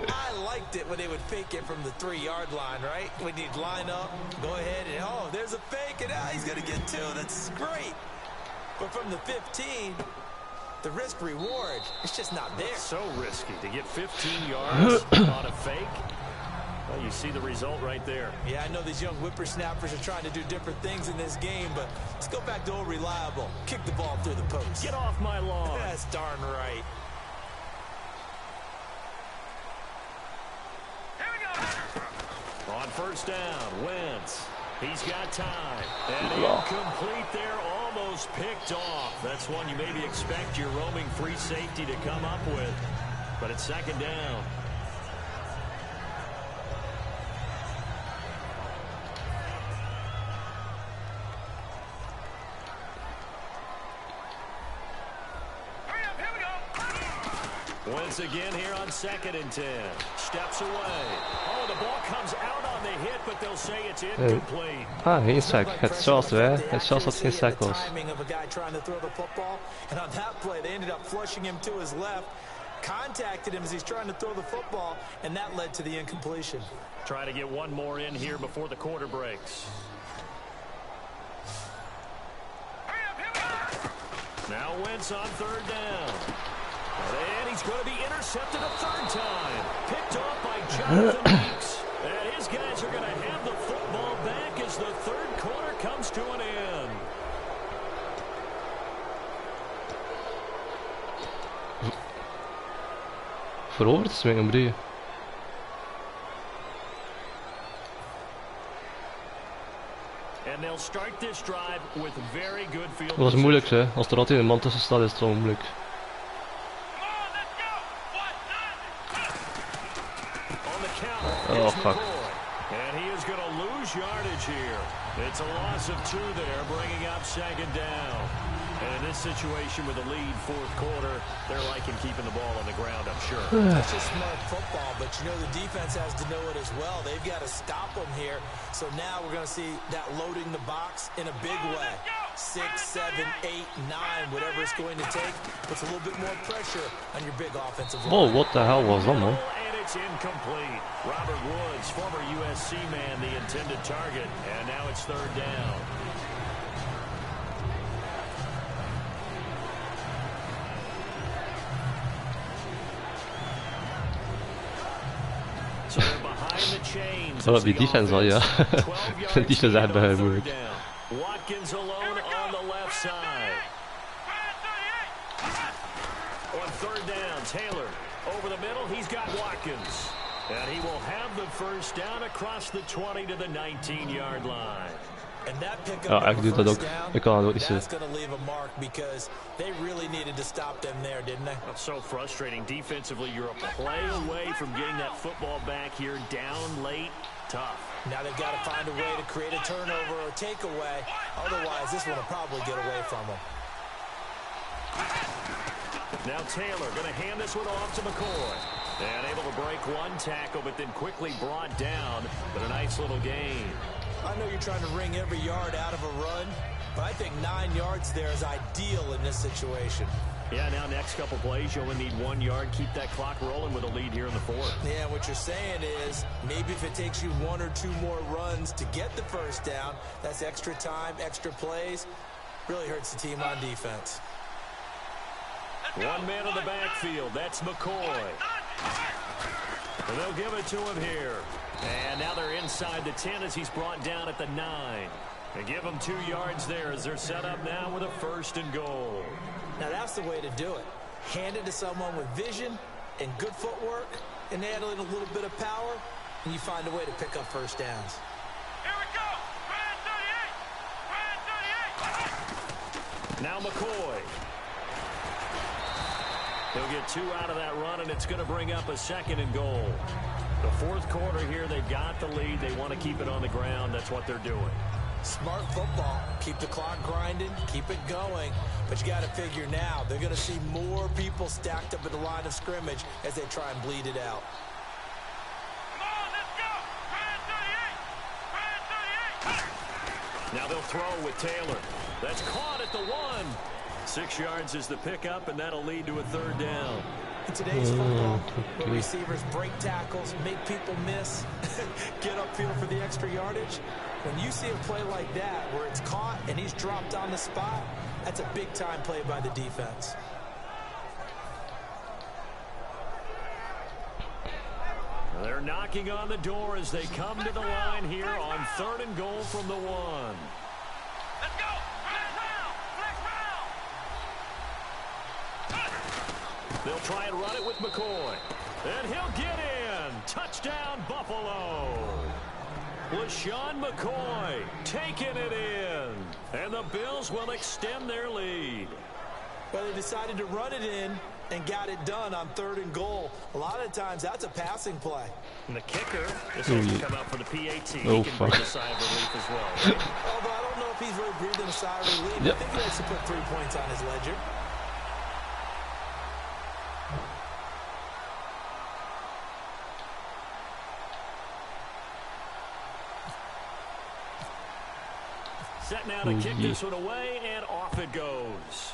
I liked it when they would fake it from the 3-yard line, right? When you'd line up, go ahead and, oh, there's a fake, and he's going to get 2. That's great. But from the 15, the risk-reward, it's just not there. It's so risky to get 15 yards on a fake. Well, you see the result right there. Yeah, I know these young whippersnappers are trying to do different things in this game, but let's go back to old reliable. Kick the ball through the post. Get off my lawn. That's darn right. Here we go. On first down, Wentz. He's got time. And incomplete there, almost picked off. That's one you maybe expect your roaming free safety to come up with. But it's second down. Once again here on 2nd and 10. Steps away. Oh, the ball comes out on the hit, but they'll say it's incomplete. Geen sack. Het zelfs hè. Het zelfs dat geen sack was. Timing of a guy trying to throw the football, and on that play they ended up flushing him to his left. Contacted him as he's trying to throw the football, and that led to the incompletion. Trying to get one more in here before the quarter breaks. Now Wentz on 3rd down. And he's going to be intercepted a 3rd time. Picked off by Jonathan Weeks. And his guys are going to have the football back as the 3rd quarter comes to an end. Voorover te swingen, bedoel je? And they'll start this drive with very good field. Dat was moeilijk hè. Als er altijd een man tussen staat is het wel moeilijk. Oh fuck. And he is going to lose yardage here. It's a loss of 2 there, bringing up 2nd down. And in this situation with the lead 4th quarter, they're liking keeping the ball on the ground, I'm sure. That's just smart football, but you know the defense has to know it as well. They've got to stop them here. So now we're going to see that loading the box in a big way. 6, 7, 8, 9, whatever it's going to take. Puts a little bit more pressure on your big offensive line. Whoa, what the hell was that, man? And it's incomplete. Robert Woods, former USC man, the intended target. And now it's 3rd down. So they're behind the chains. Oh, die defense al, ja. De defense echt bij moeilijk. Watkins alone on the left side. On 3rd down, Taylor over the middle. He's got Watkins. And he will have the 1st down across the 20 to the 19-yard line. And that pickup Ja, ik doe dat ook. Ik kan het ook niet zo. That's going to leave a mark because they really needed to stop them there, didn't they? That's so frustrating. Defensively, you're a play away from getting that football back here, down late, tough. Now they've got to find a way to create a turnover or takeaway. Otherwise, this one will probably get away from them. Now Taylor going to hand this one off to McCoy. And able to break one tackle, but then quickly brought down. But a nice little gain. I know you're trying to wring every yard out of a run, but I think 9 yards there is ideal in this situation. Yeah, now next couple plays, you only need 1 yard. Keep that clock rolling with a lead here in the 4th. Yeah, what you're saying is maybe if it takes you 1 or 2 more runs to get the 1st down, that's extra time, extra plays. Really hurts the team on defense. One man in the backfield. That's McCoy. And they'll give it to him here. And now they're inside the 10 as he's brought down at the 9. And give them 2 yards there as they're set up now with a 1st and goal. Now that's the way to do it. Hand it to someone with vision and good footwork, and add in a little bit of power, and you find a way to pick up 1st downs. Here we go. Now McCoy. He'll get 2 out of that run, and it's going to bring up a 2nd and goal. The 4th quarter here, they've got the lead. They want to keep it on the ground. That's what they're doing. Smart football. Keep the clock grinding, keep it going. But you got to figure now, they're going to see more people stacked up at the line of scrimmage as they try and bleed it out. Come on, let's go. Now they'll throw with Taylor. That's caught at the 1. 6 yards is the pickup, and that'll lead to a 3rd down. In today's football, where receivers break tackles, make people miss, get upfield for the extra yardage, when you see a play like that where it's caught and he's dropped on the spot, that's a big-time play by the defense. They're knocking on the door as they come to the line here on 3rd and goal from the 1. Let's go! They'll try and run it with McCoy. And he'll get in. Touchdown, Buffalo. LaShawn McCoy taking it in. And the Bills will extend their lead. Well, they decided to run it in and got it done on 3rd and goal. A lot of times, that's a passing play. And the kicker, this will come out for the PAT. Oh, he can bring a sigh of relief as well. Right? Although I don't know if he's really breathing a sigh of relief. Yep. I think he likes to put 3 points on his ledger. Set now to kick this one away, and off it goes.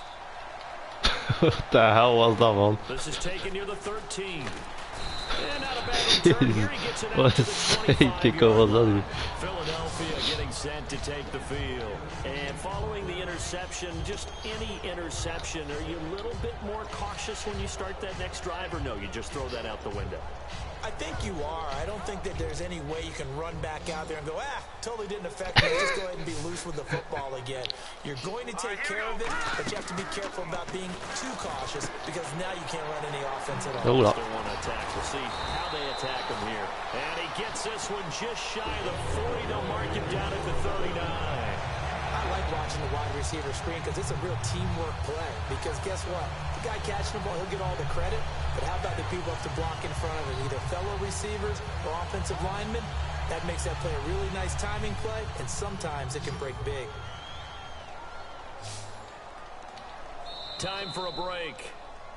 What the hell was that, man? This is taken near the 13. And not a bad return here. He gets it out What to a the sidekick was that? Philadelphia getting set to take the field. And following the interception, just any interception, are you a little bit more cautious when you start that next drive, or no, you just throw that out the window? I think you are. I don't think that there's any way you can run back out there and go, totally didn't affect me. Just go ahead and be loose with the football again. You're going to take care of it, but you have to be careful about being too cautious because now you can't run any offense at all. Still want to attack. We'll see how they attack him here. And he gets this one just shy of the 40. They'll mark him down at the 39. I like watching the wide receiver screen because it's a real teamwork play. Because guess what? The guy catching the ball, he'll get all the credit. But how about the people have to block in front of him, either fellow receivers or offensive linemen? That makes that play a really nice timing play, and sometimes it can break big. Time for a break.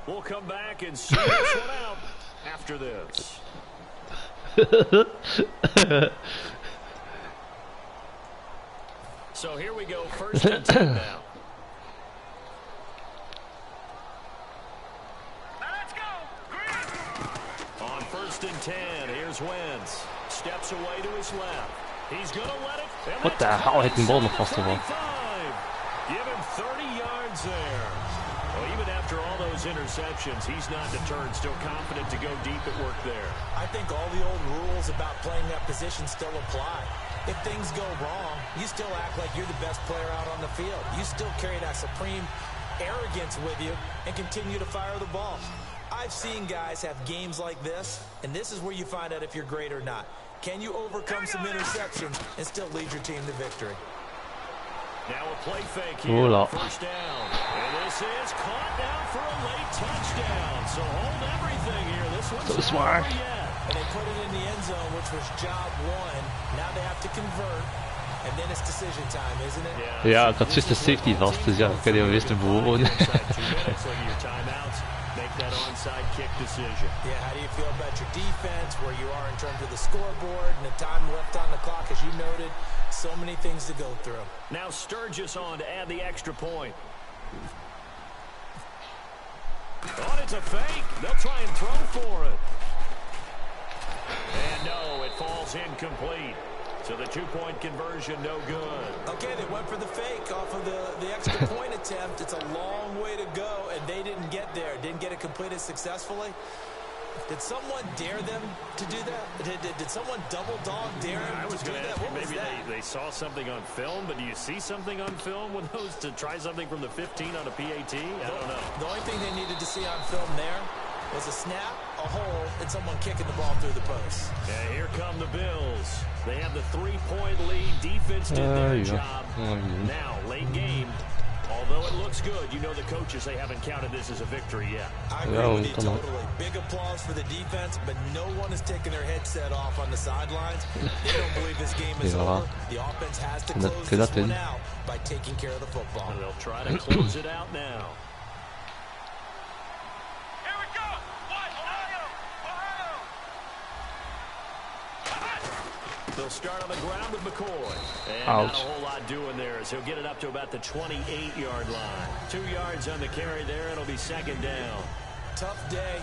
We'll come back and see this one out after this. So here we go, first and 10 now. On first and 10, here's Wentz. Steps away to his left. He's going to let it. What the hell? Hit the ball nog vast ervan. Give him 30 yards there. Well, even after all those interceptions, he's not deterred, still confident to go deep at work there. I think all the old rules about playing that position still apply. If things go wrong, you still act like you're the best player out on the field. You still carry that supreme arrogance with you and continue to fire the ball. I've seen guys have games like this, and this is where you find out if you're great or not. Can you overcome some interceptions and still lead your team to victory? Now a play fake here, first down. And this is caught down for a late touchdown. So hold everything here. This one's not over yet. And they put it in the end zone, which was job one. Now they have to convert. And then it's decision time, isn't it? Ja, ik had juist de safety vast, dus ja, ik kan die wel eens te behoren. Make that onside kick decision. Yeah, how do you feel about your defense, where you are in terms of the scoreboard and the time left on the clock, as you noted? So many things to go through. Now Sturgis on to add the extra point. Oh, it's a fake. They'll try and throw for it. And no, it falls incomplete. So the two-point conversion, no good. Okay, they went for the fake off of the extra point attempt. It's a long way to go, and they didn't get there. Didn't get it completed successfully. Did someone dare them to do that? Did someone double-dog dare them to do that? What was that? Maybe they saw something on film, but do you see something on film with those to try something from the 15 on a PAT? I don't know. The only thing they needed to see on film there was a snap, a hole, and someone kicking the ball through the post. Yeah, here come the Bills. They have the three-point lead. Defense did their job. Now, late game. Although it looks good, you know the coaches, they haven't counted this as a victory yet. I agree with you totally. Big applause for the defense, but no one is taking their headset off on the sidelines. They don't believe this game is over. The offense has to close this one out by taking care of the football. And they'll try to close it out now. They'll start on the ground with McCoy. And not a whole lot doing there as he'll get it up to about the 28-yard line. 2 yards on the carry there. It'll be second down. Tough day,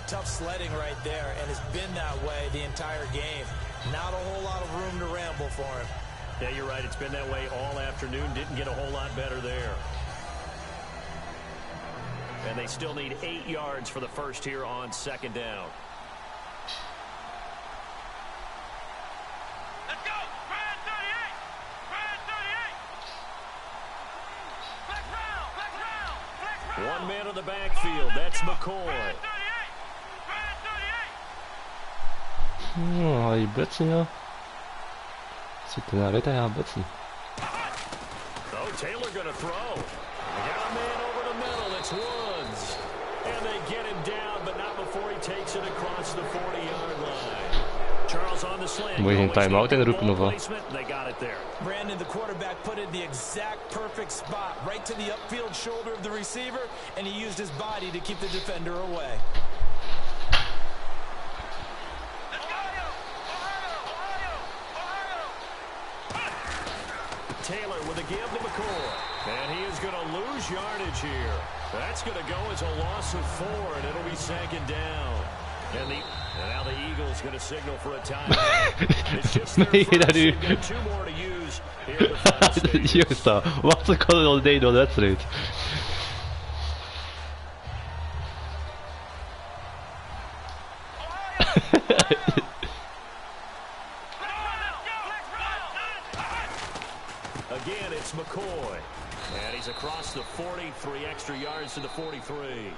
tough sledding right there, and it's been that way the entire game. Not a whole lot of room to ramble for him. Yeah, you're right. It's been that way all afternoon. Didn't get a whole lot better there. And they still need 8 yards for the first here on second down. Let's go! Brad 38! Brad 38! Flex round! Flex round! Flex round! One man on the backfield. That's McCoy. Brad 38! Brad 38! Oh, die blitsen, ja. Zit er nou uit, ja, blitsen. Oh, Taylor gonna throw. They got a man over the middle. It's Woods. And they get him down, but not before he takes it across the 40-yard line. Charles on the slant. Moet je geen time-out inroepen of wat? They got it there. Brandon, the quarterback, put it in the exact perfect spot, right to the upfield shoulder of the receiver, and he used his body to keep the defender away. Taylor with a give to McCoy. And he is going to lose yardage here. That's going to go as a loss of 4, and it'll be second down. And now the Eagles going to signal for a timeout. It's just their first. They've got 2 more to use here in the final stages. Jongens daar, wat kan er al deden door de wedstrijd? Again, it's McCoy. And he's across the 40, 3 extra yards to the 43.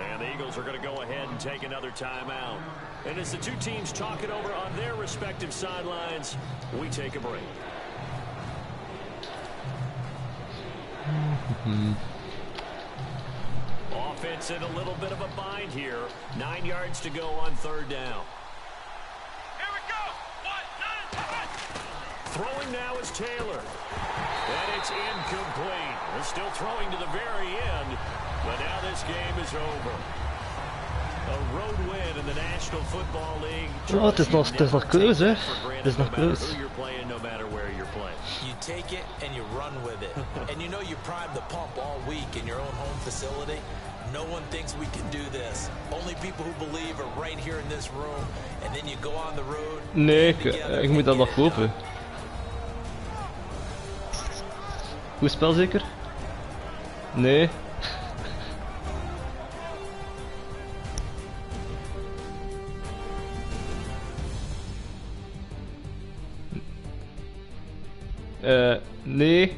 And the Eagles are going to go ahead and take another timeout. And as the 2 teams talk it over on their respective sidelines, we take a break. Offense in a little bit of a bind here. 9 yards to go on 3rd down. Here we go. 1, 9, 1. Throwing now is Taylor. And it's incomplete. They're still throwing to the very end. But now this game is over. A road win in the National Football League. Oh, het is nog close, hè? Het is nog close. You take it and you run with it. And you know you prime the pump all week in your own home facility. No one thinks we can do this. Only people who believe are right here in this room. And then you go on the road. Nee, ik moet dat nog kopen. Goed spel zeker? Nee. Nee.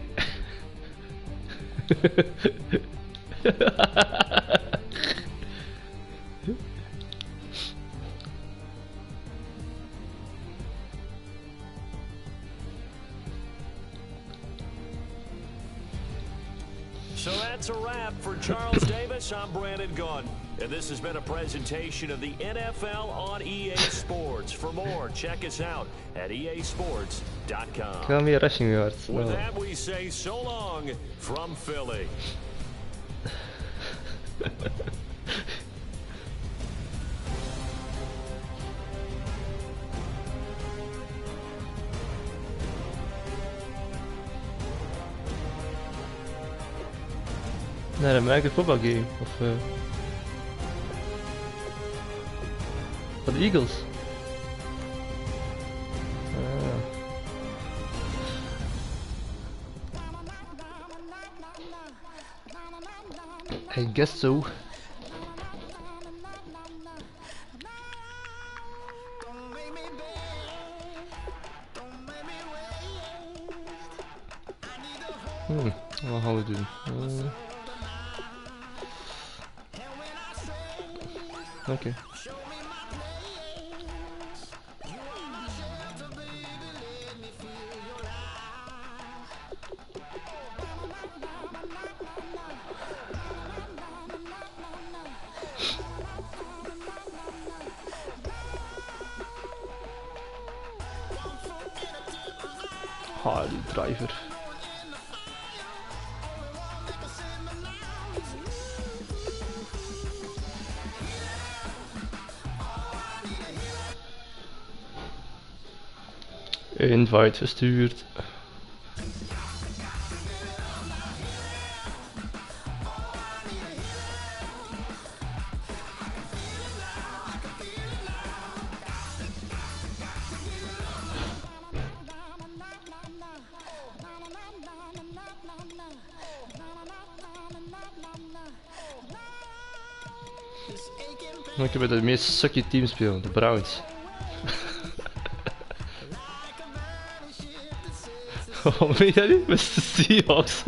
So that's a wrap for Charles Davis. I'm Brandon Gunn. And this has been a presentation of the NFL on EA Sports. For more, check us out at easports.com. Gaan weer rushing yards. With that, we say so long from Philly. Naar een American Football Game of van de Eagles. I guess so. Wat gaan we doen? Oké. Die driver. Invite gestuurd. Ik heb bij de meest sucky team spelen, de Browns. Wat weet je nu? Met de Seahawks.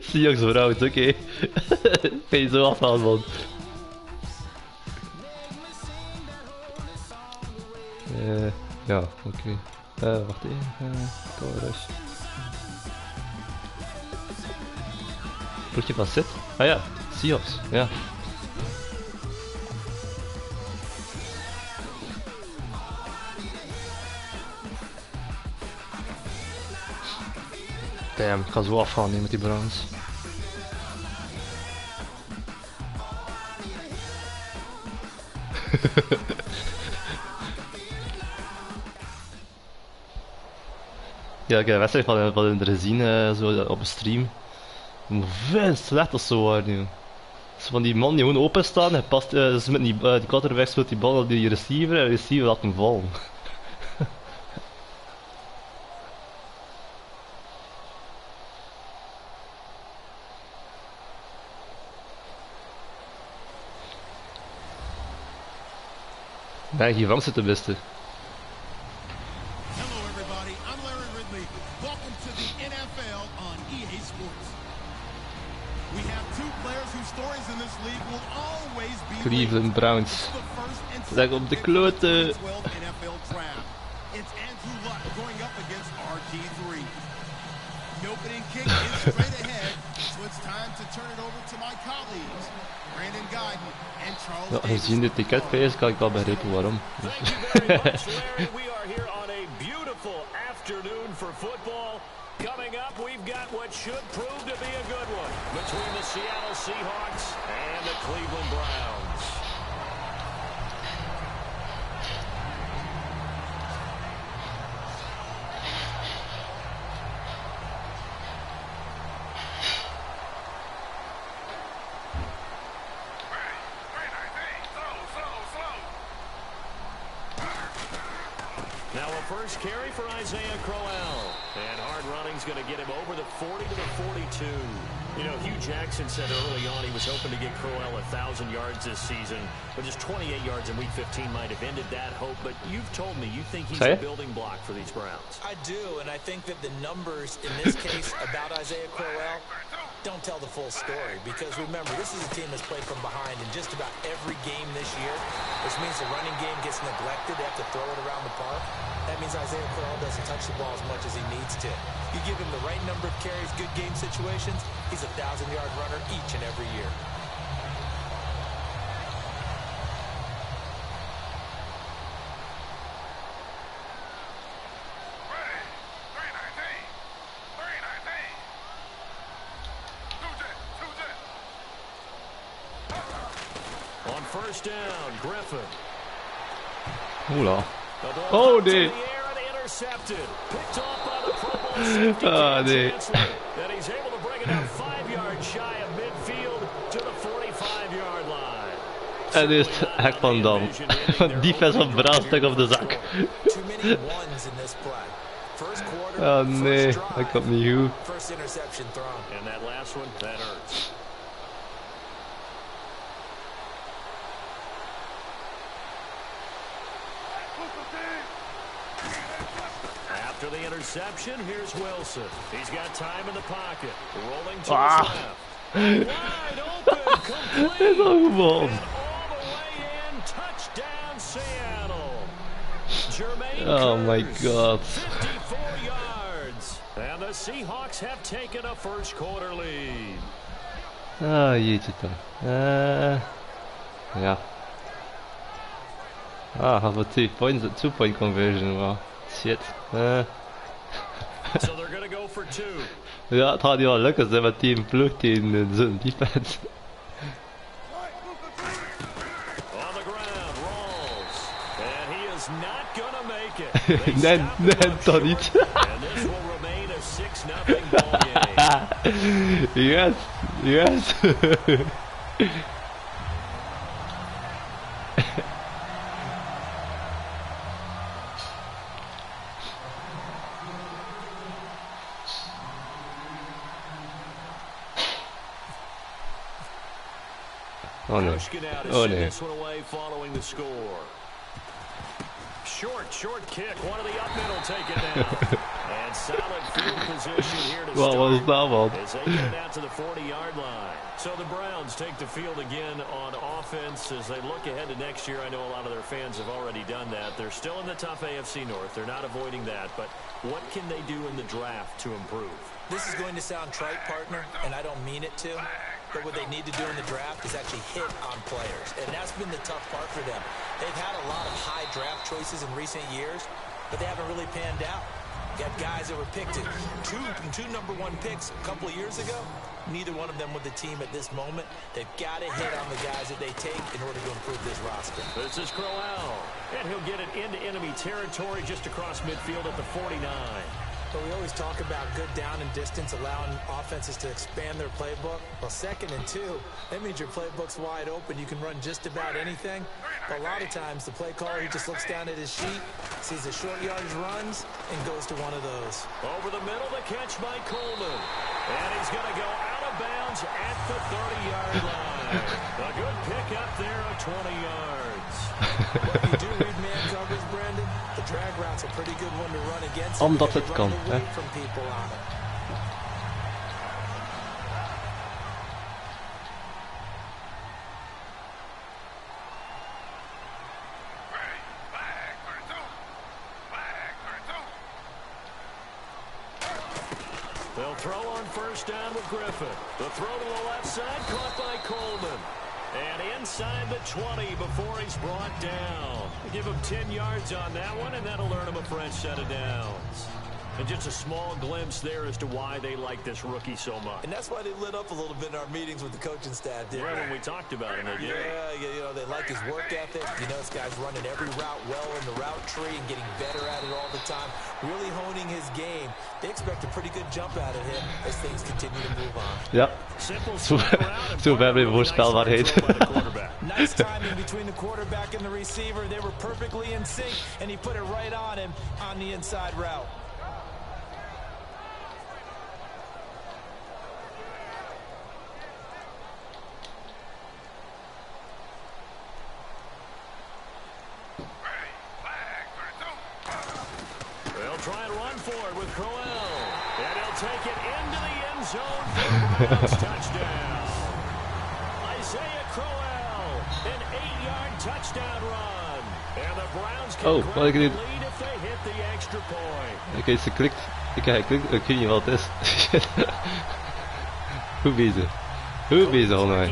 Seahawks Browns, oké. Ga je zo afhalen, man. Ja, oké. Wacht even. Rush. Ploegje van Sid? Ah ja, Seahawks, ja. Damn, ik ga zo afgaan met die Browns. Ja, ik heb een wedstrijd van hun er gezien zo op een stream. Hoe veel slecht dat zo waren, joh. Zo van die man die gewoon openstaan, hij past, dus met die quarterback speelt die bal op die receiver en de receiver laat hem vallen. Nee, hier van zit de beste. Hello everybody, I'm Larry Ridley. Welcome to the NFL on EA Sports. We have two players whose stories in this league will always be Cleveland Browns. Leg op de kloten. NFL draft. It's Andrew Luck going up against RG3. The opening kick is straight ahead, so it's time to turn it over to my colleagues, Brandon Guyton and Charles Ja, gezien de ticketprijs kan ik wel begrijpen waarom. Thank you very much, Larry. We are here on a beautiful afternoon for football. Coming up, we've got what should prove to be a good one between the Seattle Seahawks and the Cleveland Browns. Now a first carry for Isaiah Crowell. And hard running's going to get him over the 40 to the 42. You know, Hugh Jackson said early on he was hoping to get Crowell 1,000 yards this season, but just 28 yards in Week 15 might have ended that hope. But you've told me you think he's a building block for these Browns. I do, and I think that the numbers in this case about Isaiah Crowell don't tell the full story, because remember, this is a team that's played from behind in just about every game this year, which means the running game gets neglected. They have to throw it around the park. That means Isaiah Crowell doesn't touch the ball as much as he needs to. You give him the right number of carries, good game situations, he's a 1,000-yard runner each and every year. On first down, Griffin. Oula. Oh nee. Ah nee. And he's able to bring it out 5 yards shy of midfield to the 45-yard line. En nu is het hek van Daan. Defense van Browns stek op de zak. Oh nee, dat komt niet goed. First interception thrown. And that last one, that hurts. After the interception, here's Wilson. He's got time in the pocket. Rolling to his left. Wide open, complete. And all the way in, touchdown Seattle. Jermaine Oh my God. 54 yards. And the Seahawks have taken a first quarter lead. Ah, jeetje dan. Ja. Ah, have a 2-point conversion, wow. Shit. So they're gonna go for 2. Ja, het gaat niet wel lukken, ze hebben team ploeg tegen zo'n defense. On the ground, rolls. And he is not gonna make it. Nee, toch niet. And this will remain a 6-0 ball game. Yes, yes. Oh no. Oh no. This one away following the score. Short kick. One of the up middle take it down. And solid field position here to What was that one? as they get it out to the 40-yard line. So the Browns take the field again on offense as they look ahead to next year. I know a lot of their fans have already done that. They're still in the tough AFC North. They're not avoiding that. But what can they do in the draft to improve? This is going to sound trite, partner, and I don't mean it to. But what they need to do in the draft is actually hit on players. And that's been the tough part for them. They've had a lot of high draft choices in recent years, but they haven't really panned out. Got guys that were picked at two number 1 picks a couple of years ago. Neither one of them with the team at this moment. They've got to hit on the guys that they take in order to improve this roster. This is Crowell, and he'll get it into enemy territory just across midfield at the 49. But we always talk about good down and distance, allowing offenses to expand their playbook. Well, 2nd and 2, that means your playbook's wide open. You can run just about anything. But a lot of times, the play caller, he just looks down at his sheet, sees the short yardage runs, and goes to one of those. Over the middle, the catch by Coleman. And he's going to go out of bounds at the 30-yard line. A good pickup there of 20 yards. What you do read man coverage, Brandon, the drag route's a pretty good one to run against. Omdat het kan, hè? From people on it. They'll throw on first down with Griffin. The throw to the left side, caught by Coleman. And inside the 20 before he's brought down. Give him 10 yards on that one, and that'll earn him a fresh set of downs. And just a small glimpse there as to why they like this rookie so much. And that's why they lit up a little bit in our meetings with the coaching staff, didn't right, when we talked about him, they did. Yeah, you know, they like his work ethic. You know, this guy's running every route well in the route tree and getting better at it all the time, really honing his game. They expect a pretty good jump out of him as things continue to move on. Ja, zo hebben we voorspelbaarheid. Nice timing between the quarterback and the receiver. They were perfectly in sync, and he put it right on him on the inside route. Try and run for it with Crowell. And he'll take it into the end zone for the Browns touchdown. Isaiah Crowell, an 8-yard touchdown run. And the Browns can grab the lead if they hit the extra point. Oké, ze klikt. Ik weet niet wat het is. Goed bezig. Goed bezig allemaal.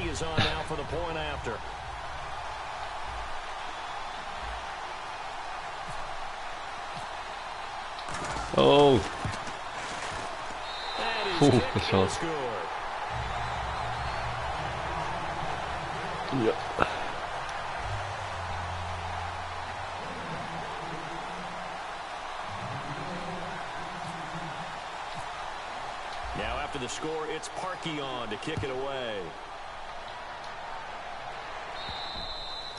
Oh. Oeh, dat is wat. Ja. Now after the score, it's Parkey on to kick it away.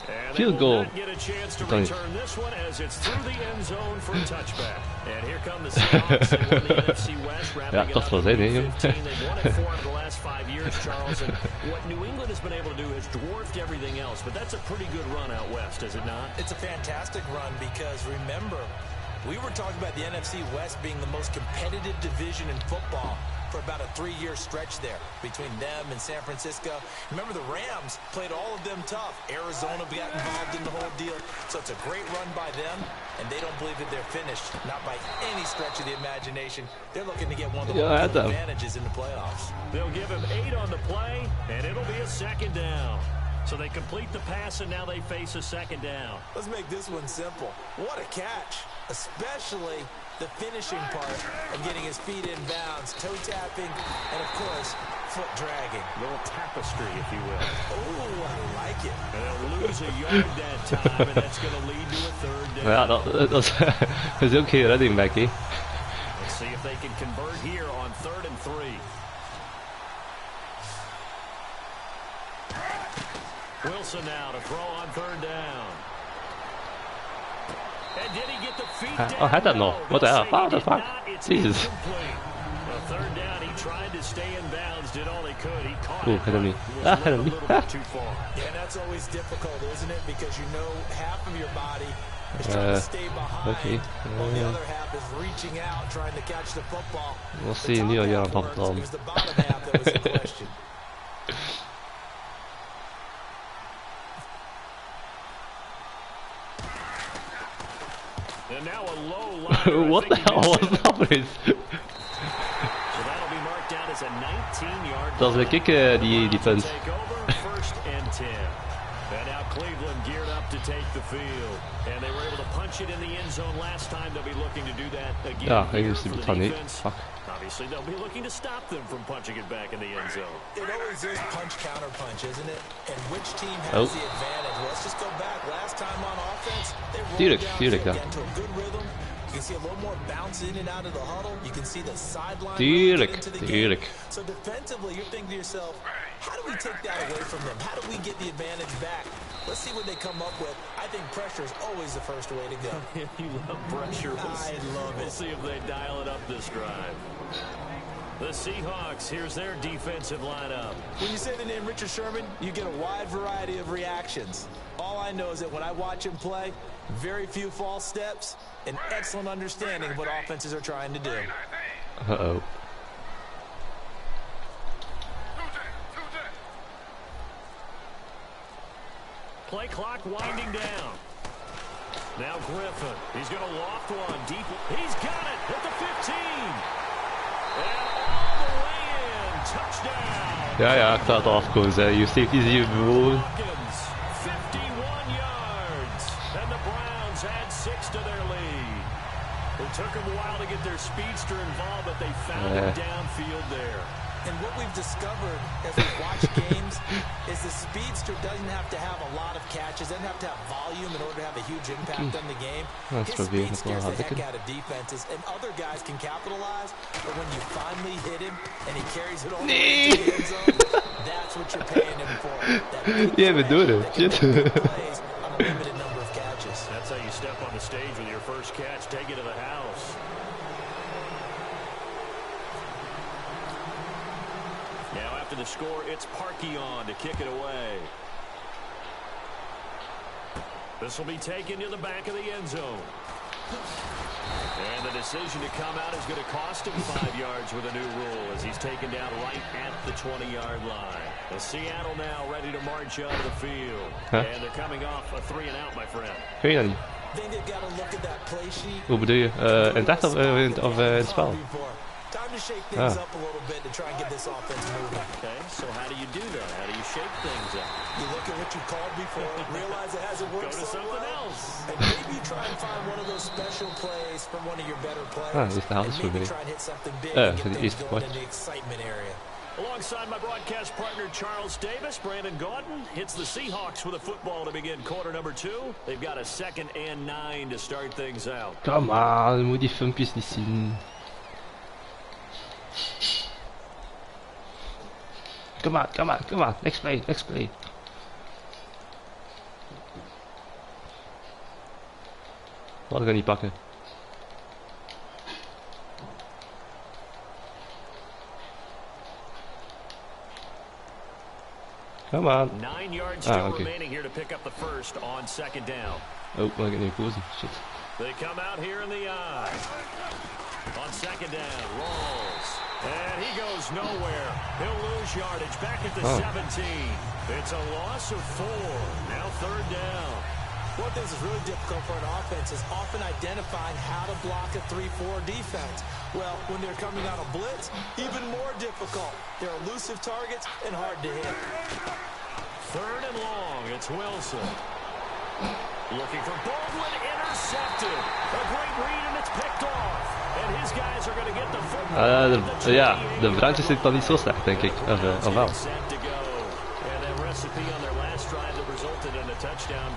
And field goal. Get a chance to return this one as it's through the end zone for a touchback. And here come the Seahawks. They won the NFC West, wrapping it up in 2015. They've won it 4 of the last 5 years, Charles. And what New England has been able to do has dwarfed everything else. But that's a pretty good run out west, is it not? It's a fantastic run because, remember, we were talking about the NFC West being the most competitive division in football for about a 3-year stretch there between them and San Francisco. Remember, the Rams played all of them tough. Arizona got involved in the whole deal. So it's a great run by them, and they don't believe that they're finished. Not by any stretch of the imagination. They're looking to get one of the advantages in the playoffs. They'll give him 8 on the play, and it'll be a 2nd down. So they complete the pass, and now they face a 2nd down. Let's make this one simple. What a catch, especially the finishing part of getting his feet in bounds, toe tapping, and of course, foot dragging. A little tapestry, if you will. Oh, I like it. And they'll lose a yard that time, and that's going to lead to a 3rd down. Ja, dat is ook geen running back, hè. Let's see if they can convert here on 3rd and 3. Wilson now to throw on 3rd down. And did he get the feet down? Oh, had that no. What the hell? What the fuck? Jesus. The 3rd down, he tried to stay in bounds, did all he could. He caught it. Hit him. A little bit too far. Yeah, that's always difficult, isn't it? Because you know half of your body is trying to stay behind, while the other half is reaching out, trying to catch the football. We'll see nu al jaren van plan. It was the bottom half that was in question. And now a low line. What the hell was happening? So that'll be marked down as a 19-yard. Dat is een die punt. Take over 1st and 10. And now Cleveland geared up to take the field. And they were able to punch it in the end zone last time. They'll be looking to do that again. Ja, ik wist het van niet. Fuck. Obviously, they'll be looking to stop them from punching it back in the end zone. It always is punch counter punch, isn't it? And which team has the advantage? Let's just go back. Last time on offense, they rolled down to get into a good rhythm You can see a little more bounce in and out of the huddle. You can see the sideline. Tuurlijk. So defensively, you're thinking to yourself, how do we take that away from them? How do we get the advantage back? Let's see what they come up with. I think pressure is always the first way to go. You love pressure. I love it. We'll see if they dial it up this drive. The Seahawks, here's their defensive lineup. When you say the name Richard Sherman, you get a wide variety of reactions. All I know is that when I watch him play, very few false steps, an excellent understanding of what offenses are trying to do. Uh-oh. Play clock winding down. Now Griffin. He's going to loft one deep. He's got it at the 15. And all the way in. Touchdown. Ja, ik zag het afkomen. Je safety zie je bewogen. 51 yards. And the Browns add 6 to their lead. It took them a while to get their speedster involved, but they found him downfield there. And what we've discovered as we watch games is the speedster doesn't have to have a lot of catches, doesn't have to have volume in order to have a huge impact on the game. His speed scares the heck out of defenses, and other guys can capitalize, but when you finally hit him and he carries it all the way to the end zone, that's what you're paying him for. Yeah, we do it. Shit. Plays on a limited number of catches. That's how you step on the stage with your first catch, take it to the house. Now after the score, it's Parkey on to kick it away. This will be taken to the back of the end zone. And the decision to come out is going to cost him 5 yards with a new rule as he's taken down right at the 20-yard line. And Seattle now ready to march onto the field. And they're coming off a 3-and-out, my friend. Kun je dat niet? Then they've got to look at that play sheet. Hoe bedoel je? In het echt of in het spel? Time to shake things up a little bit to try and get this offense moving. Okay, so how do you do that? How do you shake things up? You look at what you called before, realize it hasn't worked Go to so something well, else. and maybe try and find one of those special plays from one of your better players. Is de helft and voor maybe mij. try and hit something big and get things eerste going kwart. in the excitement area. Alongside my broadcast partner, Charles Davis, Brandon Gaudin hits the Seahawks with a football to begin quarter number 2. They've got a 2nd and 9 to start things out. Come on, je moet die filmpjes niet zien. Come on, next play. Wat kan niet pakken. Come on. 9 yards still remaining here to pick up the first on 2nd down. Oh, mag ik niet kozen? Shit. They come out here in the eye. On 2nd down, rolls. And he goes nowhere. He'll lose yardage back at the 17. It's a loss of 4. Now 3rd down. One thing that's really difficult for an offense is often identifying how to block a 3-4 defense. Well, when they're coming out of blitz, even more difficult. They're elusive targets and hard to hit. 3rd and long, it's Wilson. Looking for Baldwin, intercepted. A great read and it's picked off. And his guys are going to get the football. Ja, de Browns zit dan niet zo slecht, denk ik. Of wel. Set to go. And that recipe on their last drive that resulted in a touchdown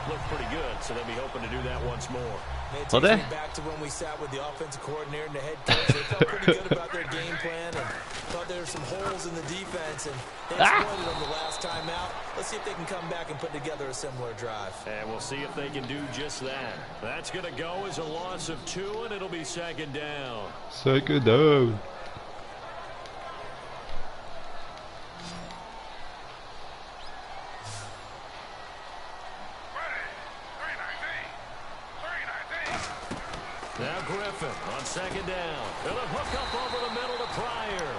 looked pretty good, so they'll be hoping to do that once more. It takes me back to when we sat with the offensive coordinator and the head coach. They felt pretty good about their game plan and thought there were some holes in the defense, and they exploited them the last time out. Let's see if they can come back and put together a similar drive. And we'll see if they can do just that. That's going to go as a loss of 2, and it'll be 2nd down. 2nd down. Now Griffin on 2nd down. And a hook up over the middle to Pryor.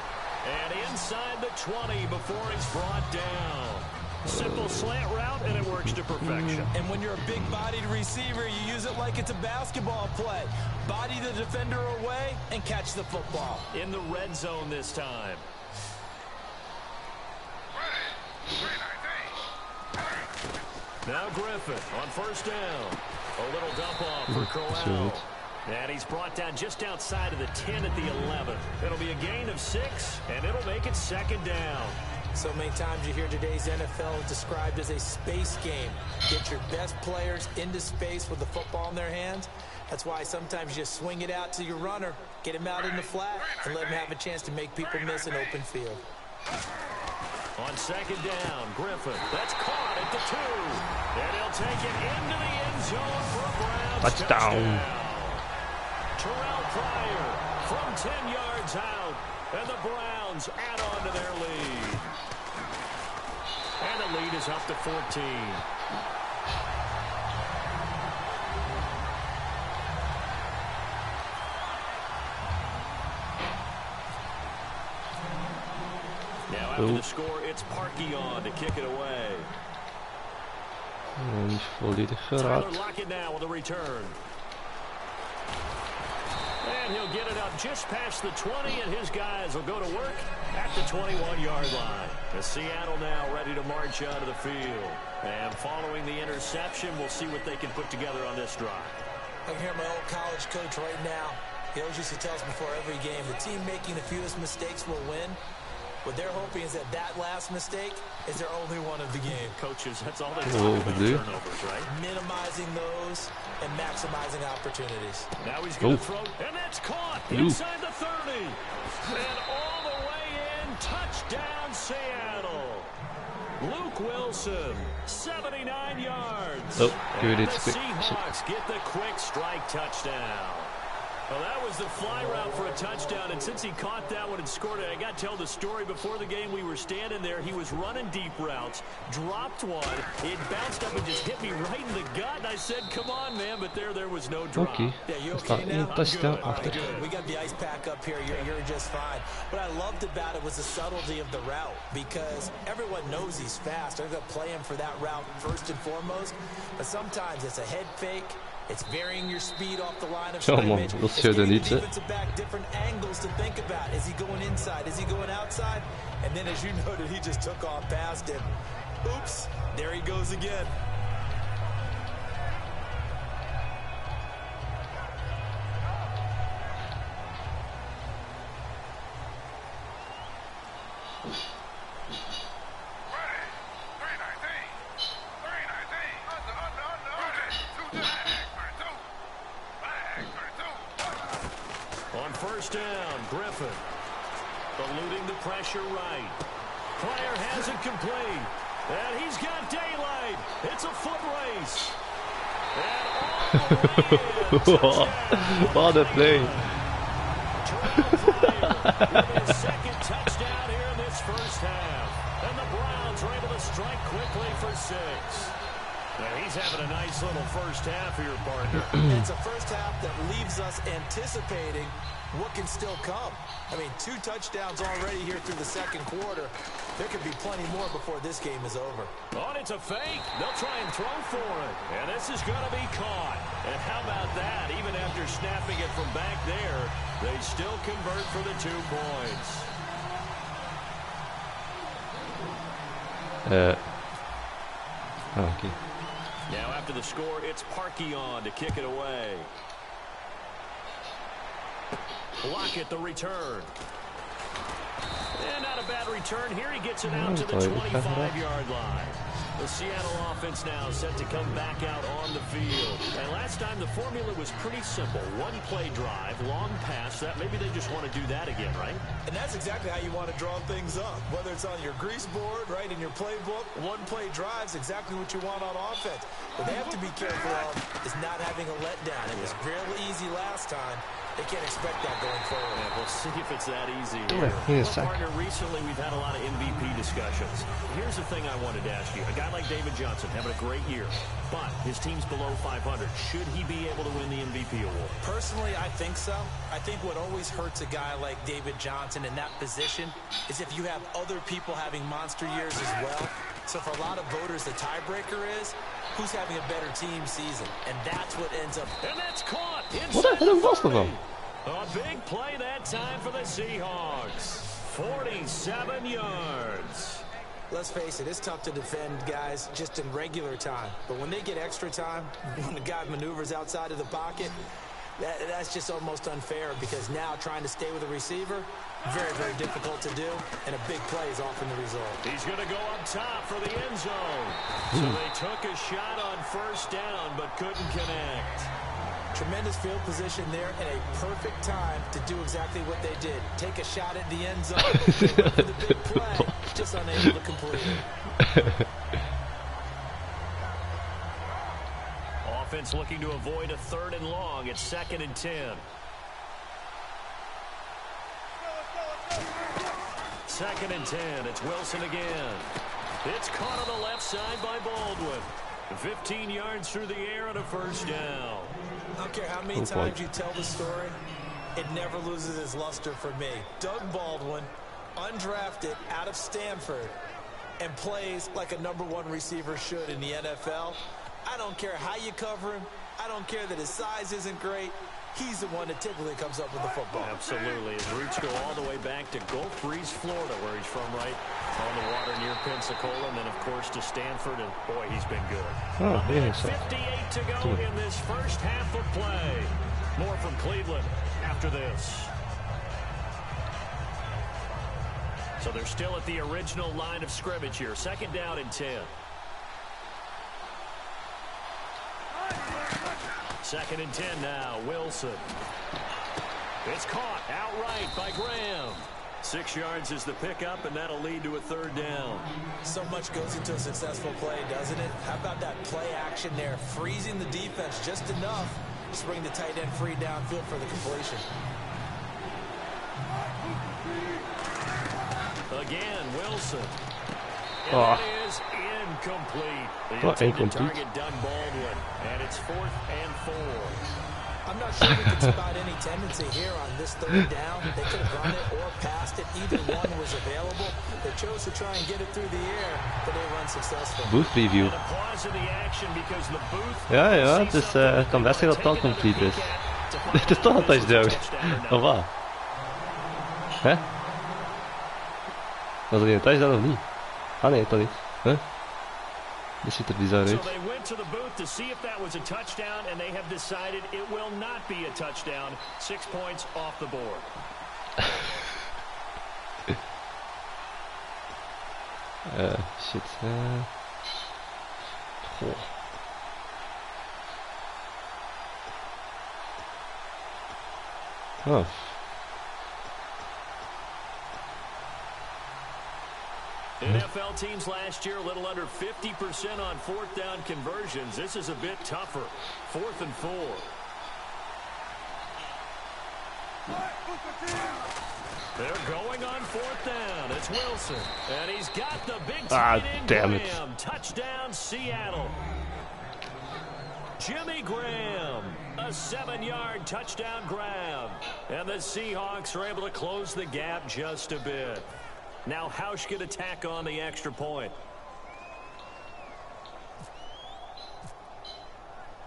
And inside the 20 before he's brought down. Simple slant route, and it works to perfection. And when you're a big-bodied receiver, you use it like it's a basketball play. Body the defender away and catch the football. In the red zone this time. Now Griffin on 1st down. A little dump off for Crowell. And he's brought down just outside of the 10 at the 11. It'll be a gain of 6, and it'll make it 2nd down. So many times you hear today's NFL described as a space game. Get your best players into space with the football in their hands, That's why sometimes you just swing it out to your runner, get him out in the flat, and let him have a chance to make people miss an open field. On second down, Griffin. That's caught at the 2. And he'll take it into the end zone for a Browns touchdown. Terrell Pryor from 10 yards out. And the Browns add on to their lead. And the lead is up to 14. Now after the score, it's Parkey on to kick it away. Tyler Lockett now with a return. And he'll get it up just past the 20, and his guys will go to work at the 21-yard line. The Seattle now ready to march onto the field. And following the interception, we'll see what they can put together on this drive. I can hear my old college coach right now. He always used to tell us before every game, the team making the fewest mistakes will win. What they're hoping is that that last mistake is their only one of the game. Coaches, that's all they're talking about, turnovers, right? Minimizing those and maximizing opportunities. Now he's going to throw, and that's caught inside the 30. And all the way in, touchdown Seattle. Luke Wilson, 79 yards. Oh, here it and is. The Seahawks get the quick strike touchdown. Well, that was the fly route for a touchdown, and since he caught that one and scored it, I got to tell the story. Before the game, we were standing there. He was running deep routes, dropped one. It bounced up and just hit me right in the gut, and I said, come on, man, but there was no drop. Okay. Yeah, you okay now? Good. We got the ice pack up here. You're just fine. What I loved about it was the subtlety of the route, because everyone knows he's fast. They're going to play him for that route first and foremost, but sometimes it's a head fake. It's varying your speed off the line of scrimmage. It's giving the defensive back different angles to think about. Is he going inside? Is he going outside? And then, as you noted, he just took off past him. Oops, there he goes again. First down, Griffin. Eluding the pressure right. Pryor has it complete. And he's got daylight. It's a foot race. And all the way in. What a play. Pryor with his second touchdown here in this first half. And the Browns are able to strike quickly for 6. Now he's having a nice little first half here, partner. It's a first half that leaves us anticipating what can still come. I mean, 2 touchdowns already here through the second quarter. There could be plenty more before this game is over. Oh, it's a fake. They'll try and throw for it. And this is going to be caught. And how about that? Even after snapping it from back there, they still convert for the 2 points. Okay. Now after the score, it's Parkey on to kick it away. Lockett the return. And not a bad return here. He gets it out to the 25-yard line. The Seattle offense now set to come back out on the field. And last time the formula was pretty simple. 1-play drive, long pass. That maybe they just want to do that again, right? And that's exactly how you want to draw things up. Whether it's on your grease board, right, in your playbook, 1-play drives exactly what you want on offense. What they have to be careful of is not having a letdown. It was real easy last time. They can't expect that going forward. Yeah, we'll see if it's that easy. Well, partner, recently we've had a lot of MVP discussions. Here's the thing I wanted to ask you. A guy like David Johnson having a great year, but his team's below 500. Should he be able to win the MVP award? Personally, I think so. I think what always hurts a guy like David Johnson in that position is if you have other people having monster years as well. So for a lot of voters, the tiebreaker is who's having a better team season. And that's what ends up. And that's caught. What the hell was that? A big play that time for the Seahawks. 47 yards. Let's face it, it's tough to defend guys just in regular time. But when they get extra time, when the guy maneuvers outside of the pocket, that's just almost unfair, because now trying to stay with a receiver, very, very difficult to do, and a big play is often the result. He's going to go up top for the end zone. So they took a shot on first down, but couldn't connect. Tremendous field position there and a perfect time to do exactly what they did. Take a shot at the end zone, go for the big play, just unable to complete it. Offense looking to avoid a 3rd and long. It's 2nd and 10. 2nd and 10. It's Wilson again. It's caught on the left side by Baldwin. 15 yards through the air and a 1st down. I don't care how many times you tell the story, it never loses its luster for me. Doug Baldwin, undrafted out of Stanford, and plays like a #1 receiver should in the NFL. I don't care how you cover him. I don't care that his size isn't great. He's the one that typically comes up with the football. Absolutely. His roots go all the way back to Gulf Breeze, Florida, where he's from, right on the water near Pensacola, and then, of course, to Stanford, and boy, he's been good. Oh, yeah, 58 to go in this first half of play. More from Cleveland after this. So they're still at the original line of scrimmage here. 2nd down and 10. 2nd and 10 now. Wilson. It's caught outright by Graham. 6 yards is the pickup, and that'll lead to a 3rd down. So much goes into a successful play, doesn't it? How about that play action there? Freezing the defense just enough to bring the tight end free downfield for the completion. Again, Wilson. And Oh. that is incomplete. The Not intended incomplete. target, Doug Baldwin. And it's 4th and 4. I'm not sure we could spot any tendency here on this 3rd down. They could have run it or passed it. Either one was available. They chose to try and get it through the air, but they were unsuccessful. Booth preview. And a pause in the action because the booth Ja, het is, kan best zijn dat het al complete is. Het is toch een touchdown. Of wat? Hè? Was dat een touchdown of niet? Ah nee, dat niet. Huh? Dit ziet er bizar uit. So they went to the booth to see if that was a touchdown, and they have decided it will not be a touchdown. 6 points off the board. Shit. Goh. Oh. NFL teams last year a little under 50% on 4th down conversions. This is a bit tougher. 4th and 4. They're going on 4th down. It's Wilson. And he's got the big tight end damn it. Graham. Touchdown, Seattle. Jimmy Graham. A 7-yard touchdown grab. And the Seahawks are able to close the gap just a bit. Now Hausch could attack on the extra point.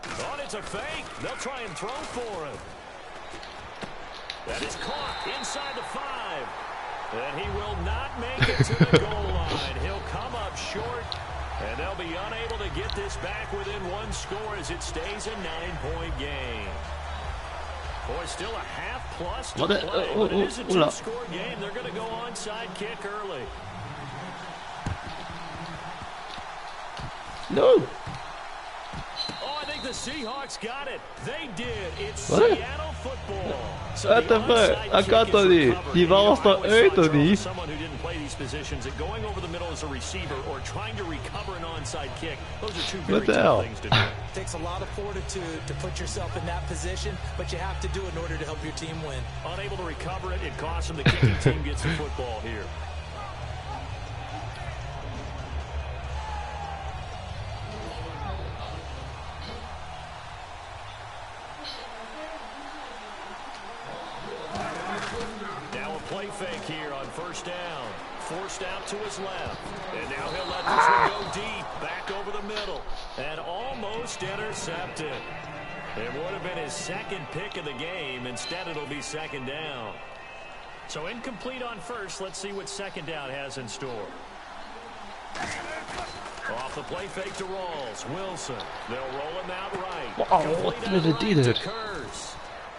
Oh, it's a fake. They'll try and throw for him. That is caught inside the 5. And he will not make it to the goal line. He'll come up short, and they'll be unable to get this back within 1 score as it stays a 9-point game. Boy, still a half plus to play, but it is a 2-score game. They're going to go onside kick early. No! Oh, I think the Seahawks got it. They did. It's Seattle football. So What the fuck? I got the die bal was toch uit of niet? Someone who didn't play these positions, that going over the middle as a receiver or trying to recover an onside kick, those are two very tough things to do. It takes a lot of fortitude to put yourself in that position, but you have to do it in order to help your team win. Unable to recover it, it costs them. The kicking team gets the football here. Play fake here on 1st down. Forced out to his left. And now he'll let this one go deep. Back over the middle. And almost intercepted. It would have been his 2nd pick of the game. Instead, it'll be 2nd down. So incomplete on 1st. Let's see what 2nd down has in store. Off the play fake to Rawls. Wilson. They'll roll him out right. Wow, what did it do there?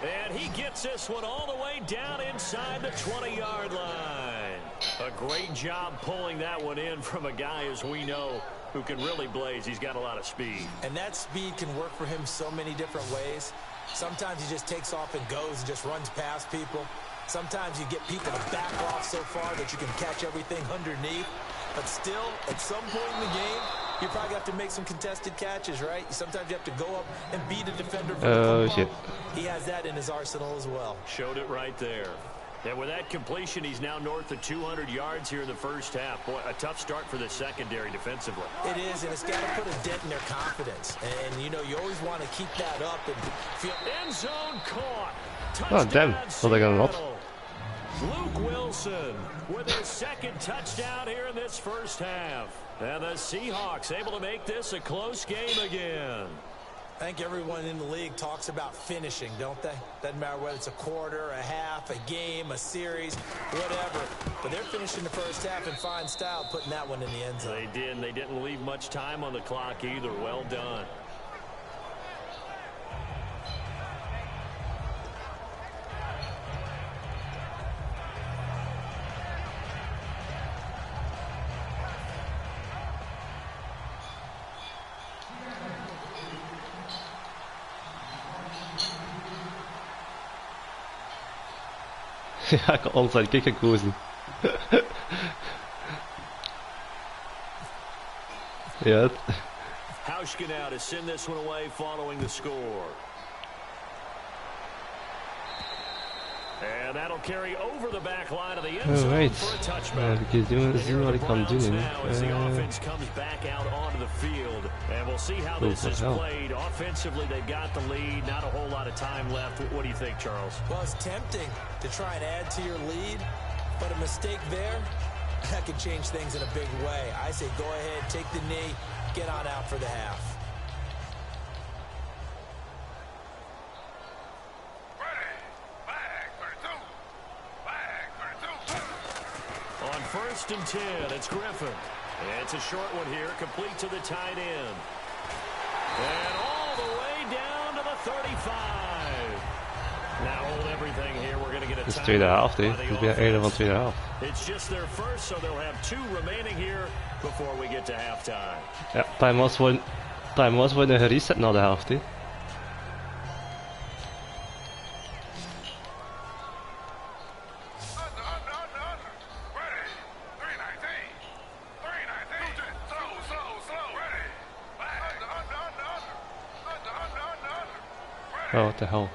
And he gets this one all the way down inside the 20-yard line. A great job pulling that one in from a guy, as we know, who can really blaze. He's got a lot of speed. And that speed can work for him so many different ways. Sometimes he just takes off and goes and just runs past people. Sometimes you get people to back off so far that you can catch everything underneath. But still, at some point in the game, you probably have to make some contested catches, right? Sometimes you have to go up and beat a defender for the football. He has that in his arsenal as well. Showed it right there. And with that completion, he's now north of 200 yards here in the first half. Boy, a tough start for the secondary defensively. It is, and it's got to put a dent in their confidence. And you know, you always want to keep that up and feel... End zone caught. Oh, damn. Thought I got a lot. Luke Wilson with his second touchdown here in this first half. And the Seahawks able to make this a close game again. I think everyone in the league talks about finishing, don't they? Doesn't matter whether it's a quarter, a half, a game, a series, whatever. But they're finishing the first half in fine style, putting that one in the end zone. They did, and they didn't leave much time on the clock either. Well done. Ja, ik had onside kick gekozen. Ja. Hauschka now to send this one away following the score. And that'll carry over the back line of the end zone for a touchback. zien wat ik kan doen. As the offense comes back out onto the field, and we'll see how this is played. Offensively, they've got the lead. Not a whole lot of time left. What do you think, Charles? Well, it's tempting to try and add to your lead, but a mistake there, that could change things in a big way. I say go ahead, take the knee, get on out for the half. First and 10, it's Griffin. And it's a short one here, complete to the tight end. And all the way down to the 35. Now hold everything here. We're going to get a het is tweede helft, hè. Het is weer eerder van tweede helft. It's just their first, so they'll have 2 remaining here before we get to halftime. Ja, time was worden gereset na de helft, hè. Oh, what the hell?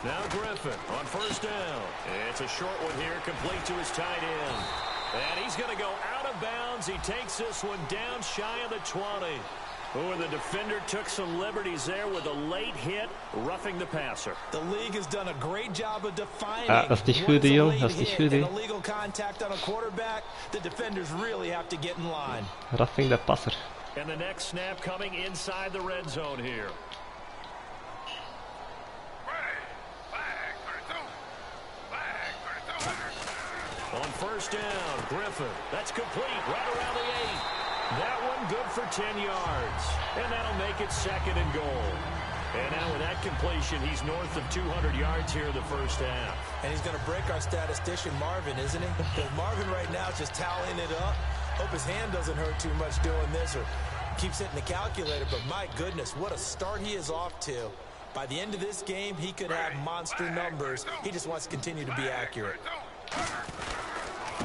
Now Griffin on first down. It's a short one here, complete to his tight end. And he's going to go out of bounds. He takes this one down shy of the 20. Oh, and the defender took some liberties there with a late hit, roughing the passer. The league has done a great job of defining dat is niet goed, jong. Dat is niet goed, illegal contact on a quarterback. The defenders really have to get in line. Roughing the passer. And the next snap coming inside the red zone here. On first down, Griffin. That's complete right around the 8. That one good for 10 yards. And that'll make it second and goal. And now with that completion, he's north of 200 yards here in the first half. And he's going to break our statistician, Marvin, isn't he? Because Marvin right now is just tallying it up. Hope his hand doesn't hurt too much doing this or keeps hitting the calculator. But my goodness, what a start he is off to. By the end of this game, he could have monster numbers. He just wants to continue to be accurate.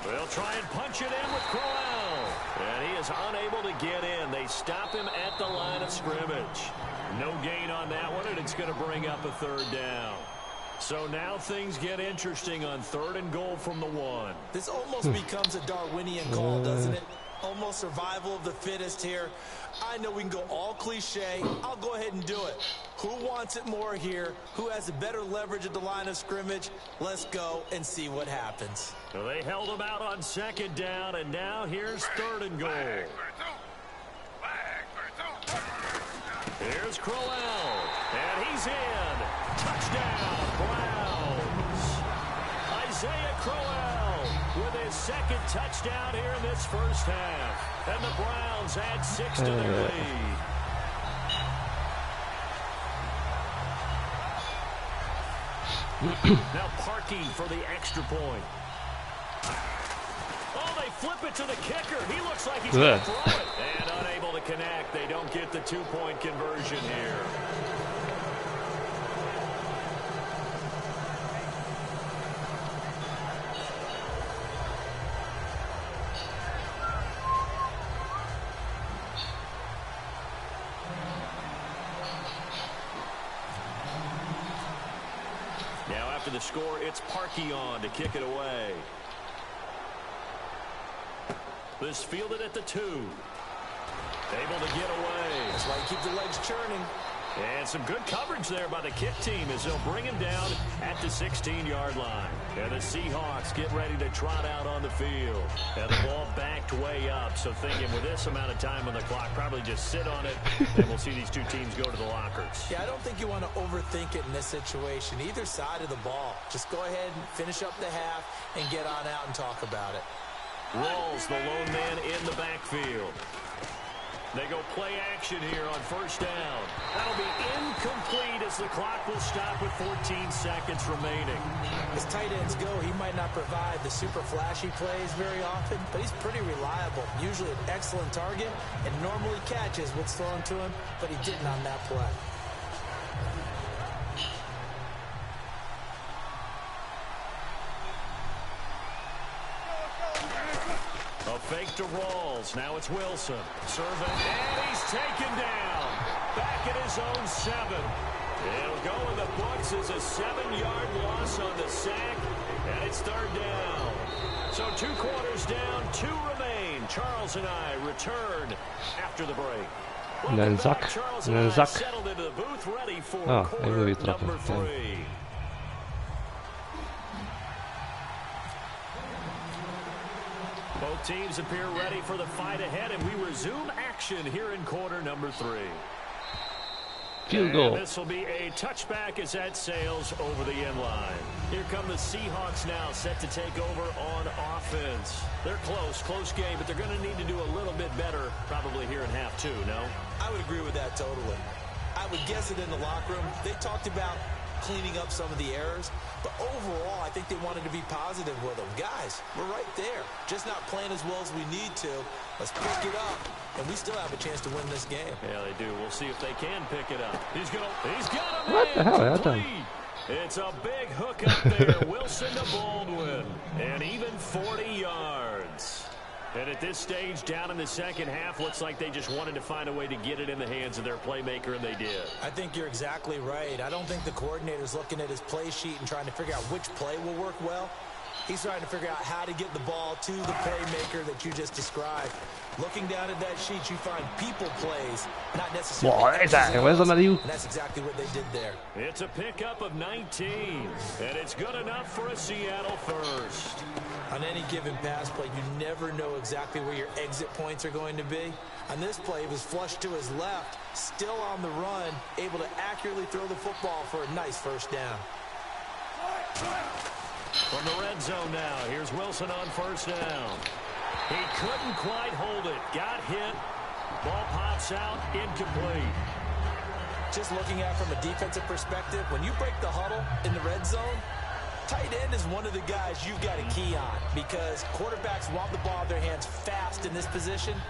They'll try and punch it in with Crowell. And he is unable to get in. They stop him at the line of scrimmage. No gain on that one, and it's going to bring up a third down. So now things get interesting on third and goal from the 1. This almost becomes a Darwinian call, doesn't it? Almost survival of the fittest here. I know we can go all cliche. I'll go ahead and do it. Who wants it more here? Who has a better leverage at the line of scrimmage? Let's go and see what happens. So they held him out on second down, and now here's third and goal. Here's Crowell, and he's in. Touchdown, Browns. Isaiah Crowell with his second touchdown here in this first half. And the Browns add 6 to their lead. Now parking for the extra point. Oh, they flip it to the kicker. He looks like he's going to throw it. And unable to connect. They don't get the 2-point conversion here. Now after the score, it's Parkey on to kick it away. This fielded at the 2. Able to get away. That's why you keep the legs churning. And some good coverage there by the kick team as they'll bring him down at the 16-yard line. And the Seahawks get ready to trot out on the field. And the ball backed way up. So thinking with this amount of time on the clock, probably just sit on it. And we'll see these two teams go to the lockers. Yeah, I don't think you want to overthink it in this situation. Either side of the ball. Just go ahead and finish up the half and get on out and talk about it. Rawls, the lone man in the backfield. They go play action here on first down. That'll be incomplete as the clock will stop with 14 seconds remaining. As tight ends go, he might not provide the super flashy plays very often, but he's pretty reliable. Usually an excellent target and normally catches what's thrown to him, but he didn't on that play. A fake to Rawls. Now it's Wilson. Serving, and he's taken down. Back at his own 7. It'll go in the books as a 7-yard loss on the sack, and it's third down. So 2 quarters down, 2 remain. Charles and I return after the break. En een zak. En een zak. Ah, ik wil je trappen. Ja. Both teams appear ready for the fight ahead, and we resume action here in quarter number 3. Field goal. This will be a touchback as that sails over the end line. Here come the Seahawks now, set to take over on offense. They're close game, but they're going to need to do a little bit better probably here in half 2, no? I would agree with that totally. I would guess it in the locker room. They talked about cleaning up some of the errors, but overall I think they wanted to be positive with them. Guys, we're right there, just not playing as well as we need to. Let's pick it up, and we still have a chance to win this game. Yeah, they do. We'll see if they can pick it up. He's got him. What the hell? It's a big hook up there. Wilson to Baldwin, and even 40 yards. And at this stage, down in the second half, looks like they just wanted to find a way to get it in the hands of their playmaker, and they did. I think you're exactly right. I don't think the coordinator's looking at his play sheet and trying to figure out which play will work well. He's trying to figure out how to get the ball to the playmaker that you just described. Looking down at that sheet, you find people plays, not necessarily. And that's exactly what they did there. It's a pickup of 19, and it's good enough for a Seattle first. On any given pass play, you never know exactly where your exit points are going to be. On this play, he was flushed to his left, still on the run, able to accurately throw the football for a nice first down. From the red zone now, here's Wilson on first down. He couldn't quite hold it. Got hit. Ball pops out, incomplete. Just looking at it from a defensive perspective, when you break the huddle in the red zone, tight end is one of the guys you've got to key on because quarterbacks want the ball in their hands fast in this position,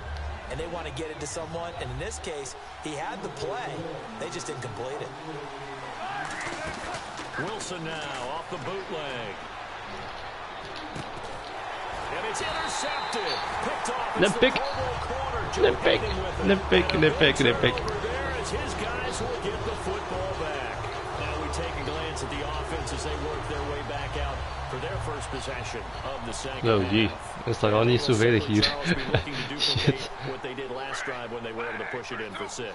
and they want to get it to someone. And in this case, he had the play. They just didn't complete it. Wilson now off the bootleg. And it's intercepted. Picked off. Nip-pick. His guys will get the football back. Now we take a glance at the offense as they work their way back out for their first possession of the second Oh jee, dat is toch al niet zo veilig hier. Shit. What they did last drive when they were able to push it in for 6.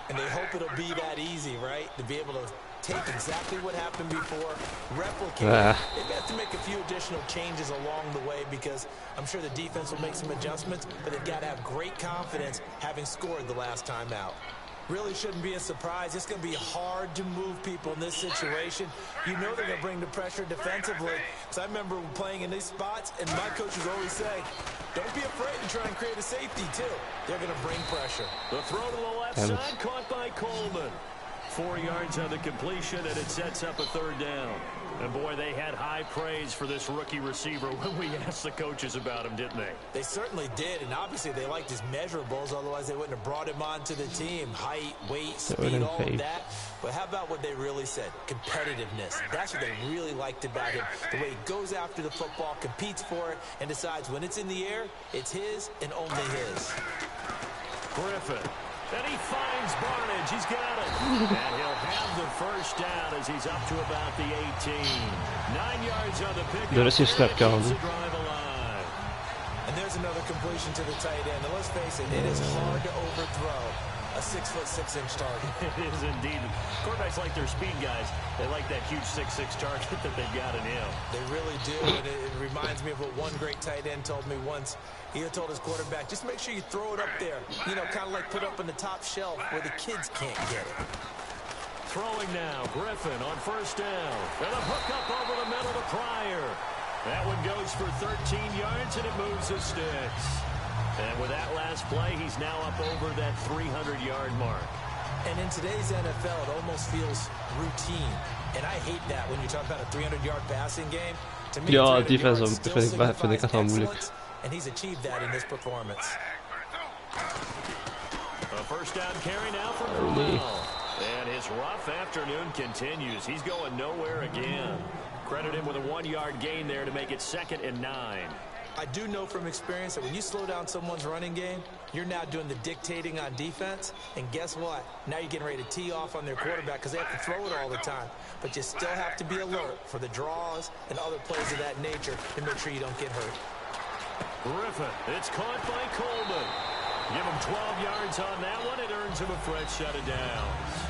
And they hope it'll be that easy, right? To be able to take exactly what happened before, replicate it. They have to make a few additional changes along the way because I'm sure the defense will make some adjustments, but they've got to have great confidence having scored the last time out. Really shouldn't be a surprise. It's going to be hard to move people in this situation. You know they're going to bring the pressure defensively. So I remember playing in these spots, and my coaches always say, don't be afraid to try and create a safety, too. They're going to bring pressure. The throw to the left side, caught by Coleman. 4 yards on the completion, and it sets up a third down. And boy, they had high praise for this rookie receiver when we asked the coaches about him, didn't they? They certainly did, and obviously they liked his measurables, otherwise they wouldn't have brought him onto the team. Height, weight, speed, all of that. But how about what they really said? Competitiveness. That's what they really liked about him. The way he goes after the football, competes for it, and decides when it's in the air, it's his and only his. Griffin. And he finds Barnage. He's got it. And he'll have the first down as he's up to about the 18. 9 yards on the pick. There is your step count. And there's another completion to the tight end. And let's face it, it is hard to overthrow a 6'6" target. It is indeed. Quarterbacks like their speed guys. They like that huge 6'6" target that they've got in him. They really do. And it reminds me of what one great tight end told me once. He had told his quarterback, just make sure you throw it up there. You know, kind of like put up on the top shelf where the kids can't get it. Throwing now, Griffin on first down. And a hook up over the middle to Pryor. That one goes for 13 yards, and it moves the sticks. And with that last play, he's now up over that 300-yard mark. And in today's NFL, it almost feels routine. And I hate that when you talk about a 300-yard passing game. To me, Ja, defense vind ik echt wel moeilijk. And he's achieved that in this performance. A first down carry now from Crowell. And his rough afternoon continues. He's going nowhere again. Credit him with a 1-yard gain there to make it 2nd and 9. I do know from experience that when you slow down someone's running game, you're now doing the dictating on defense. And guess what? Now you're getting ready to tee off on their quarterback because they have to throw it all the time. But you still have to be alert for the draws and other plays of that nature to make sure you don't get hurt. Griffin, it's caught by Coleman. Give him 12 yards on that one. It earns him a fresh set of downs.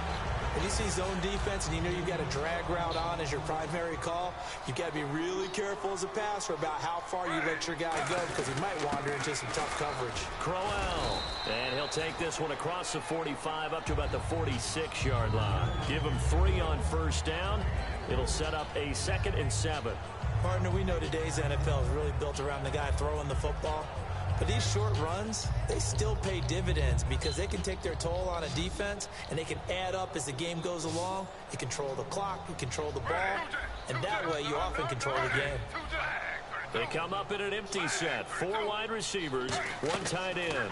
When you see zone defense and you know you've got a drag route on as your primary call, you've got to be really careful as a passer about how far you let your guy go because he might wander into some tough coverage. Crowell, and he'll take this one across the 45 up to about the 46-yard line. Give him 3 on first down. It'll set up a 2nd and 7. Partner, we know today's NFL is really built around the guy throwing the football. But these short runs, they still pay dividends because they can take their toll on a defense and they can add up as the game goes along. You control the clock, you control the ball, and that way you often control the game. They come up in an empty set. 4 wide receivers, 1 tight end.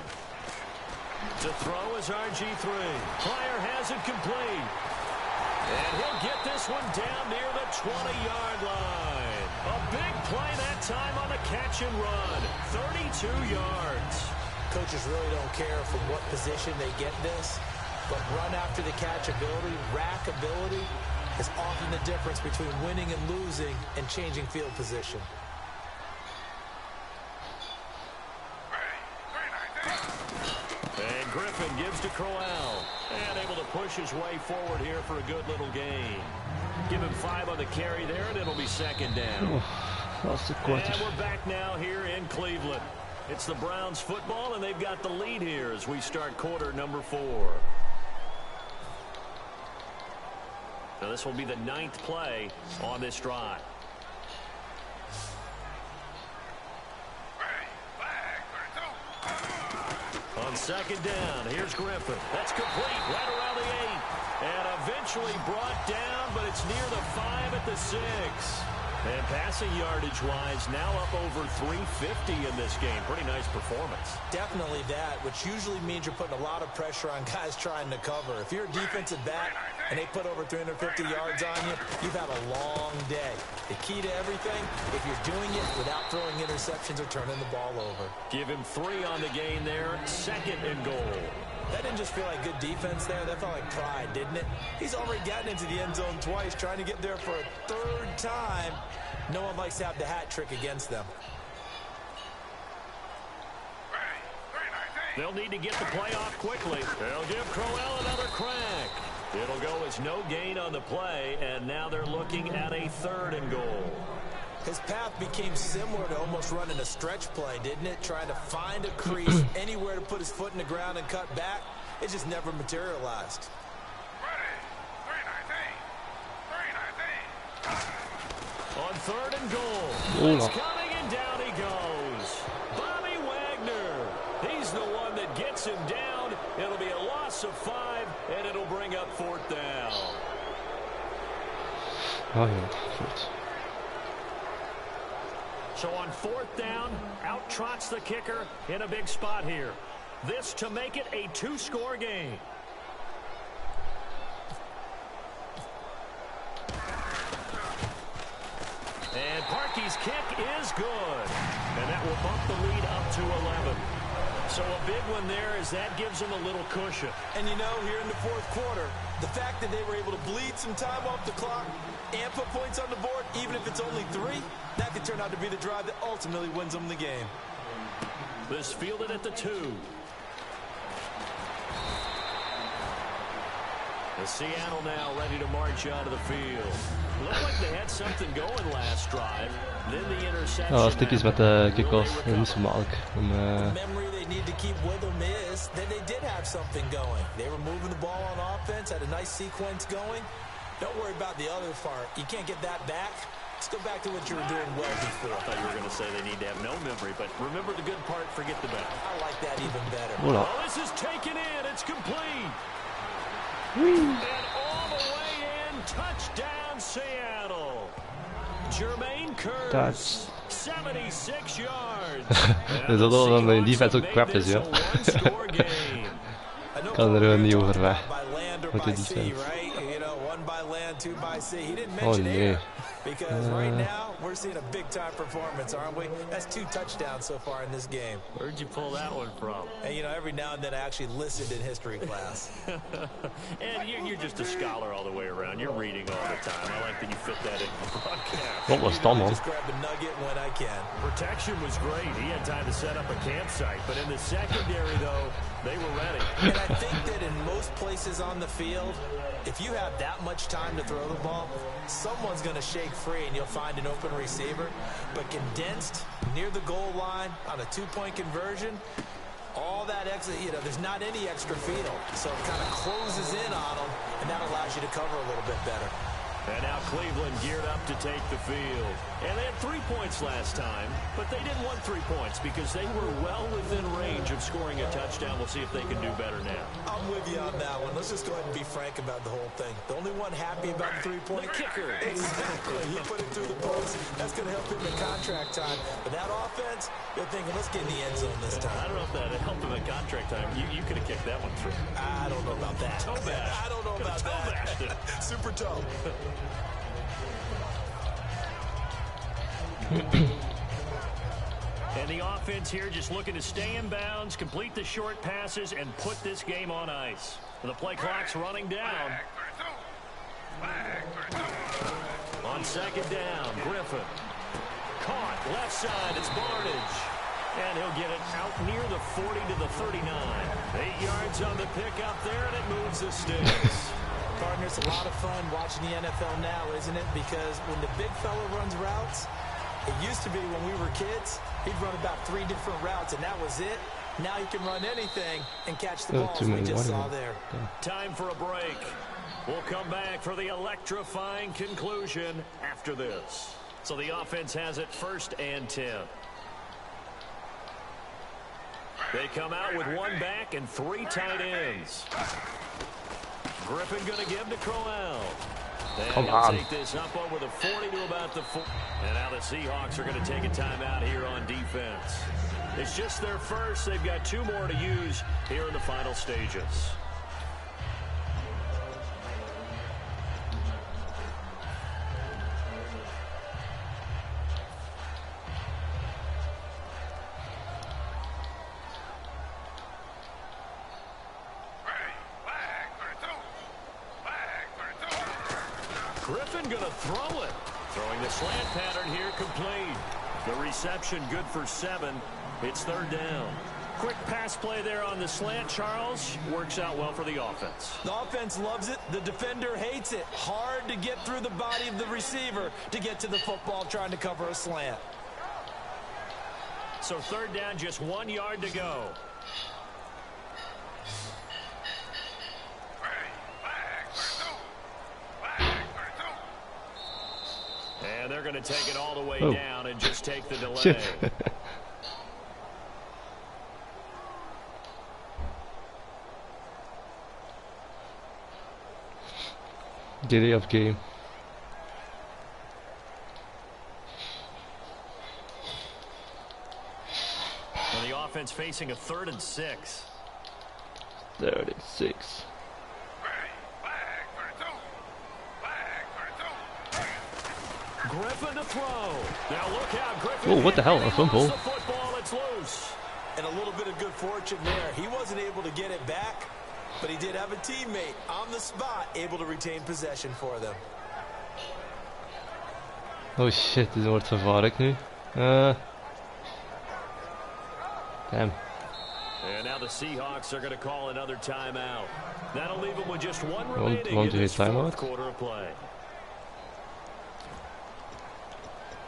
To throw is RG3. Pryor has it complete. And he'll get this one down near the 20-yard line. A big play that time on the catch and run. 32 yards. Coaches really don't care from what position they get this, but run after the catch ability, rack ability, is often the difference between winning and losing and changing field position. And Griffin gives to Crowell. And able to push his way forward here for a good little gain. Give him 5 on the carry there, and it'll be 2nd down. And we're back now here in Cleveland. It's the Browns football, and they've got the lead here as we start quarter number 4. Now this will be the 9th play on this drive. On 2nd down, here's Griffin. That's complete right around the 8. And eventually brought down, but it's near the 5 at the 6. And passing yardage-wise, now up over 350 in this game. Pretty nice performance. Definitely that, which usually means you're putting a lot of pressure on guys trying to cover. If you're a defensive back and they put over 350 yards on you, you've had a long day. The key to everything, if you're doing it without throwing interceptions or turning the ball over. Give him 3 on the gain there, 2nd and goal. That didn't just feel like good defense there. That felt like pride, didn't it? He's already gotten into the end zone twice, trying to get there for a 3rd time. No one likes to have the hat trick against them. They'll need to get the play off quickly. They'll give Crowell another crack. It'll go as no gain on the play, and now they're looking at a 3rd and goal. His path became similar to almost running a stretch play, didn't it? Trying to find a crease, anywhere to put his foot in the ground and cut back. It just never materialized. On 3rd and goal. It's coming, and down he goes. Bobby Wagner. He's the one that gets him down. It'll be a loss of 5, and it'll bring up 4th down. Oh, yeah. foot. So on 4th down, out trots the kicker in a big spot here. This to make it a 2-score game. And Parkey's kick is good. And that will bump the lead up to 11. So a big one there as that gives them a little cushion. And you know, here in the 4th quarter, the fact that they were able to bleed some time off the clock and put points on the board, even if it's only 3, that could turn out to be the drive that ultimately wins them the game. This fielded at the 2. The Seattle now ready to march out of the field. Looked like they had something going last drive. Then the interception. Ja, stickies met de kick-off. Dat is niet zo makkelijk. The memory they need to keep with them is that they did have something going. They were moving the ball on offense, had a nice sequence going. Don't worry about the other part. You can't get that back. Let's go back to what you were doing well before. I thought you were going to say they need to have no memory, but remember the good part, forget the bad. I like that even better. Voilà. Oh, this is taken in. It's complete. And all the way in, touchdown Seattle. Jermaine Curse, 76 yards. Dus dat dan de defense ook crap is, ja. Kan er niet over weg. Met de defense. Oh nee. Because right now, we're seeing a big-time performance, aren't we? That's 2 touchdowns so far in this game. Where'd you pull that one from? And, you know, every now and then I actually listened in history class. And you're just a scholar all the way around. You're reading all the time. I like that you fit that in the broadcast. Wat was dat, man? Just grab a nugget when I can. Protection was great. He had time to set up a campsite. But in the secondary, though, they were ready. And I think that in most places on the field, if you have that much time to throw the ball, someone's going to shake free and you'll find an open receiver. But condensed near the goal line on a 2-point conversion, all that extra, you know, there's not any extra field. So it kind of closes in on them, and that allows you to cover a little bit better. And now Cleveland geared up to take the field. And they had 3 points last time, but they didn't want 3 points because they were well within range of scoring a touchdown. We'll see if they can do better now. I'm with you on that one. Let's just go ahead and be frank about the whole thing. The only one happy about the 3-point kicker. Exactly. He put it through the post. That's going to help him in contract time. But that offense, they're thinking, let's get in the end zone this time. I don't know if that helped him in contract time. You could have kicked that one through. I don't know about that. Toe bash. I don't know about that. Super toe. And the offense here just looking to stay in bounds, complete the short passes, and put this game on ice. The play clock's running down. On 2nd down, Griffin. Caught, left side, it's Barnage. And he'll get it out near the 40 to the 39. 8 yards on the pickup there, and it moves the sticks. Partner, it's a lot of fun watching the NFL now, isn't it? Because when the big fella runs routes, it used to be when we were kids, he'd run about 3 different routes, and that was it. Now he can run anything and catch the balls we just saw there. Time for a break. We'll come back for the electrifying conclusion after this. So the offense has it 1st and 10. They come out with 1 back and 3 tight ends. Griffin going to give to Crowell. Come on. Take this up over the 40 to about the 4. And now the Seahawks are going to take a timeout here on defense. It's just their first. They've got 2 more to use here in the final stages. Griffin going to throw it. Throwing the slant pattern here complete. The reception good for 7. It's 3rd down. Quick pass play there on the slant, Charles. Works out well for the offense. The offense loves it. The defender hates it. Hard to get through the body of the receiver to get to the football trying to cover a slant. So 3rd down, just 1 yard to go. And they're going to take it all the way down and just take the delay. Shit. Delay of game. And the offense facing a 3rd and 6. 3rd and 6. Griffin to throw. Now look out, Griffin. Oh, what the hell? A fumble. The football, it's loose. And a little bit of good fortune there. He wasn't able to get it back, but he did have a teammate on the spot able to retain possession for them. Oh shit, dit wordt gevaarlijk nu. Damn. And now the Seahawks are going to call another timeout. That'll leave them with just one remaining in this fourth quarter of play.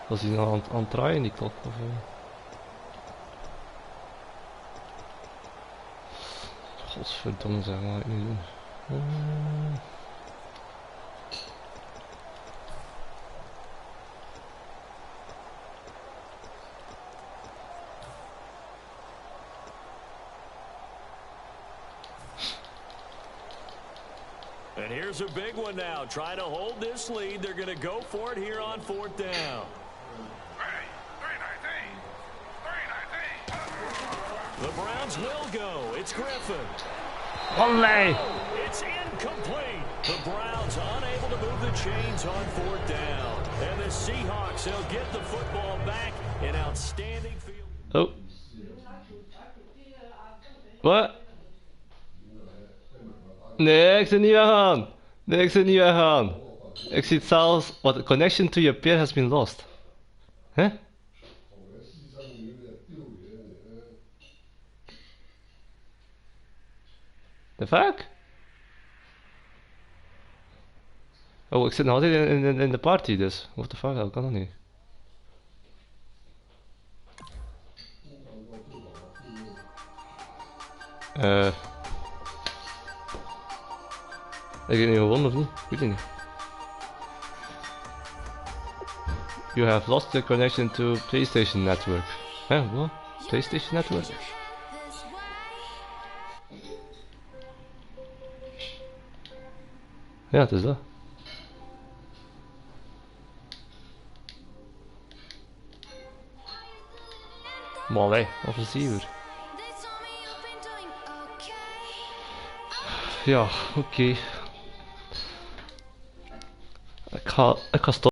Was hij nou aan het draaien die klok? Of, Godverdomme zeg, wat ga ik nu doen? And here's a big one now. Trying to hold this lead. They're going to go for it here on 4th down. The Browns will go. It's Griffin. Olé! It's incomplete. The Browns unable to move the chains on 4th down. And the Seahawks, they'll get the football back in outstanding field. Oh. Wat? Nee, ik zit niet weggaan. Nee, ik zit niet weggaan. Ik zie het zelfs. What the connection to your peer has been lost. Huh? The fuck? Oh, ik zit nog altijd in de party dus. What the fuck, dat kan dat niet. Ik heb niet gewonnen of niet? Ik weet het niet. You have lost the connection to PlayStation Network. Huh, what? PlayStation Network? Ja, het is dat. Maar wij, offensiever. Ja, oké. Ik ga stoppen.